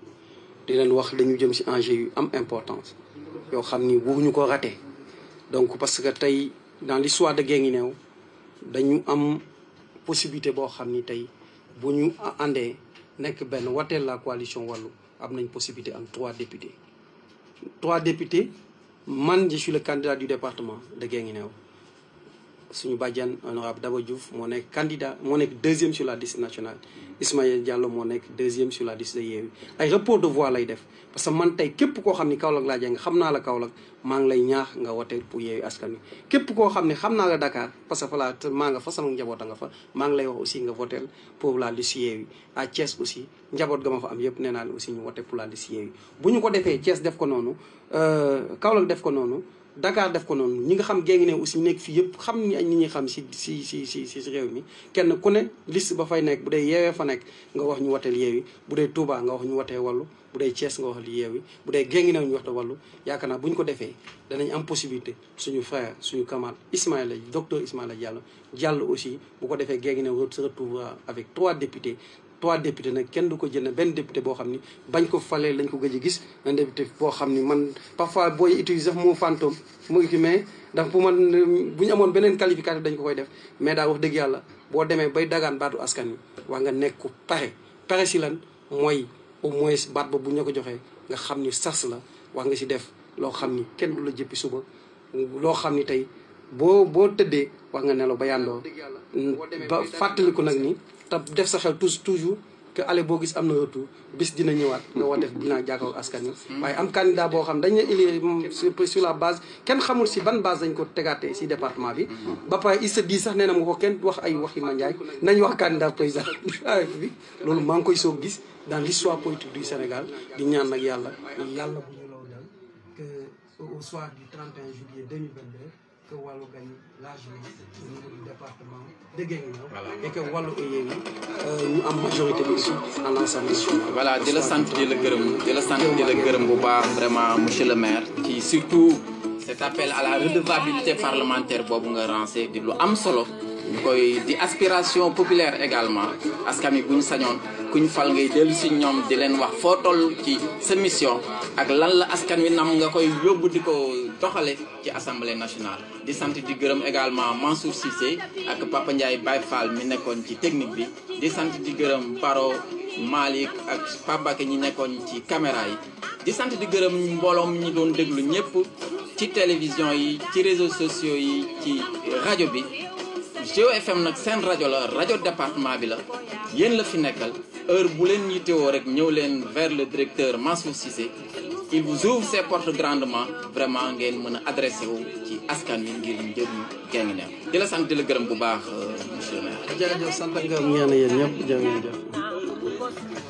di leen wax dañu jëm ci enjeu yu am importance yoo xam ni waruñu ko raté donc parce que tey dans l'histoire de Guinguinéo dañu am possibilité boo xam ni tey bu ñu àndee nekk benn wateel la coalition wàllu am nañ possibilité am 3 députés man je suis le candidat du département de Guinguinéo suñu bàjjan honorable Daba Diouf moo nekk candidat moo nekk 2e sur la liste nationale Ismaïla Diallo moo nekk 2e sur la liste de Yewwi ay report de voix lay def parce que man tey képp koo xam ni Kaolack laa jàng xam naa la Kaolack maa ngi lay ñaax nga wote pour Yewwi Askan Wi képp koo xam ne xam naa la Dakar parce que fa maa nga fa sama njaboot a nga fa maa ngi lay wax aussi nga votel pour la liste Yewwi à Thiès aussi njaboot ga ma fa am yëpp nee naa la aussi ñu wote pour la liste Yewwi bu ñu ko defee Thiès def ko noonu Kaolack def ko noonu Dakar def ko noonu ñi nga xam Guinguinéo aussi nekk fii yëpp xam ni ñi ñi xam si réew mi kenn ku ne liste ba fay nekk bu dee Yewwi fa nekk nga wax ñu woteel Yewwi bu dee Touba nga wax ñu wotee Wallu bu dee Thiès nga wax li Yewwi bu dee Guinguinéo ñu wax te Wallu yaakaar naa bu ñu ko defee danañ am possibilité suñu frère suñu camarade docteur Ismaïla Diallo aussi bu ko defee Guinguinéo se retrouvera avec 3 députés nag kenn du ko jël benn député boo xam ni bañ ko falee lañ ko gëj a gis un député boo xam ni man parfois booy utiliser sax moo fantôme mu ngi mais ndax pour man bu ñu amoon beneen qualificatif dañ ko koy def mais daa wax dëgg yàlla boo demee bay dagaan baatu askan wi wax nga nekk ku pare si lan mooy au moins baat ba bu ñu ko joxee nga xam ni sas la wax nga si def loo xam ni kenn du la jëppi suba loo xam ni tey boo tëddee wax nga nelaw ba yàndoo ba fàttaliku nag ni te def sa xel toujours que ale boo gis am na retour bis dina ñëwaat nga war def dinaa jàkkaarloo askan wi waaye am candidat boo xam dañ ne élire sur la base kenn xamul si ban base dañ ko tegaatee si département bi ba pare il se dit sax nee na ma ko kenn wax ay waxi Mandiaye nañ wax candidat président bi loolu maa ngi koy soog gis dans l'histoire politique du Sénégal di ñaan nag yàlla bu ñu law dal que au soir du 31 juillet 2022 que Wallu gagne largement au niveau du département de Guinguinéo et que Wallu et Yewwi ñu am majorité bi aussi à l'Assemblée nationale. Voilà di la sant di la gërëm bu baax vraiment monsieur le maire ci surtout cet appel à la redevabilité parlementaire boobu nga lancé di lu am solo ñu koy di aspiration populaire également askan wi bu ñu sañoon ku ñu fal ngay dellu si ñoom di leen wax foo toll ci sa mission ak lan la askan wi nam nga koy yóbbu di ko doxale ci assemblée nationale. di sant di gërëm également Mansour Cissé ak Papa Ndiaye Baye Fall mi nekkoon ci technique bi di sant di gërëm Baro Malick ak Pape Baké ñi nekkoon ci caméra yi di sant di gërëm mbooloo mi ñu doon déglu ñëpp ci télévision yi ci réseaux sociaux yi ci rajo bi. Géo FM nag seen rajo la rajo département bi la yéen la fi nekkal heure bu leen yittewoo rek ñëw leen vers le directeur Mansour Cissé il vous ouvre ses portes grandement vraiment ngeen mën a adressé wu ci askan wi ngir njëriñu Guinguinéo di la sant di la gërëm bu baax monsieur le maire. jërëjëf sant ak ngërëm ñaan yéen ñëpp jërë ngeen jëf.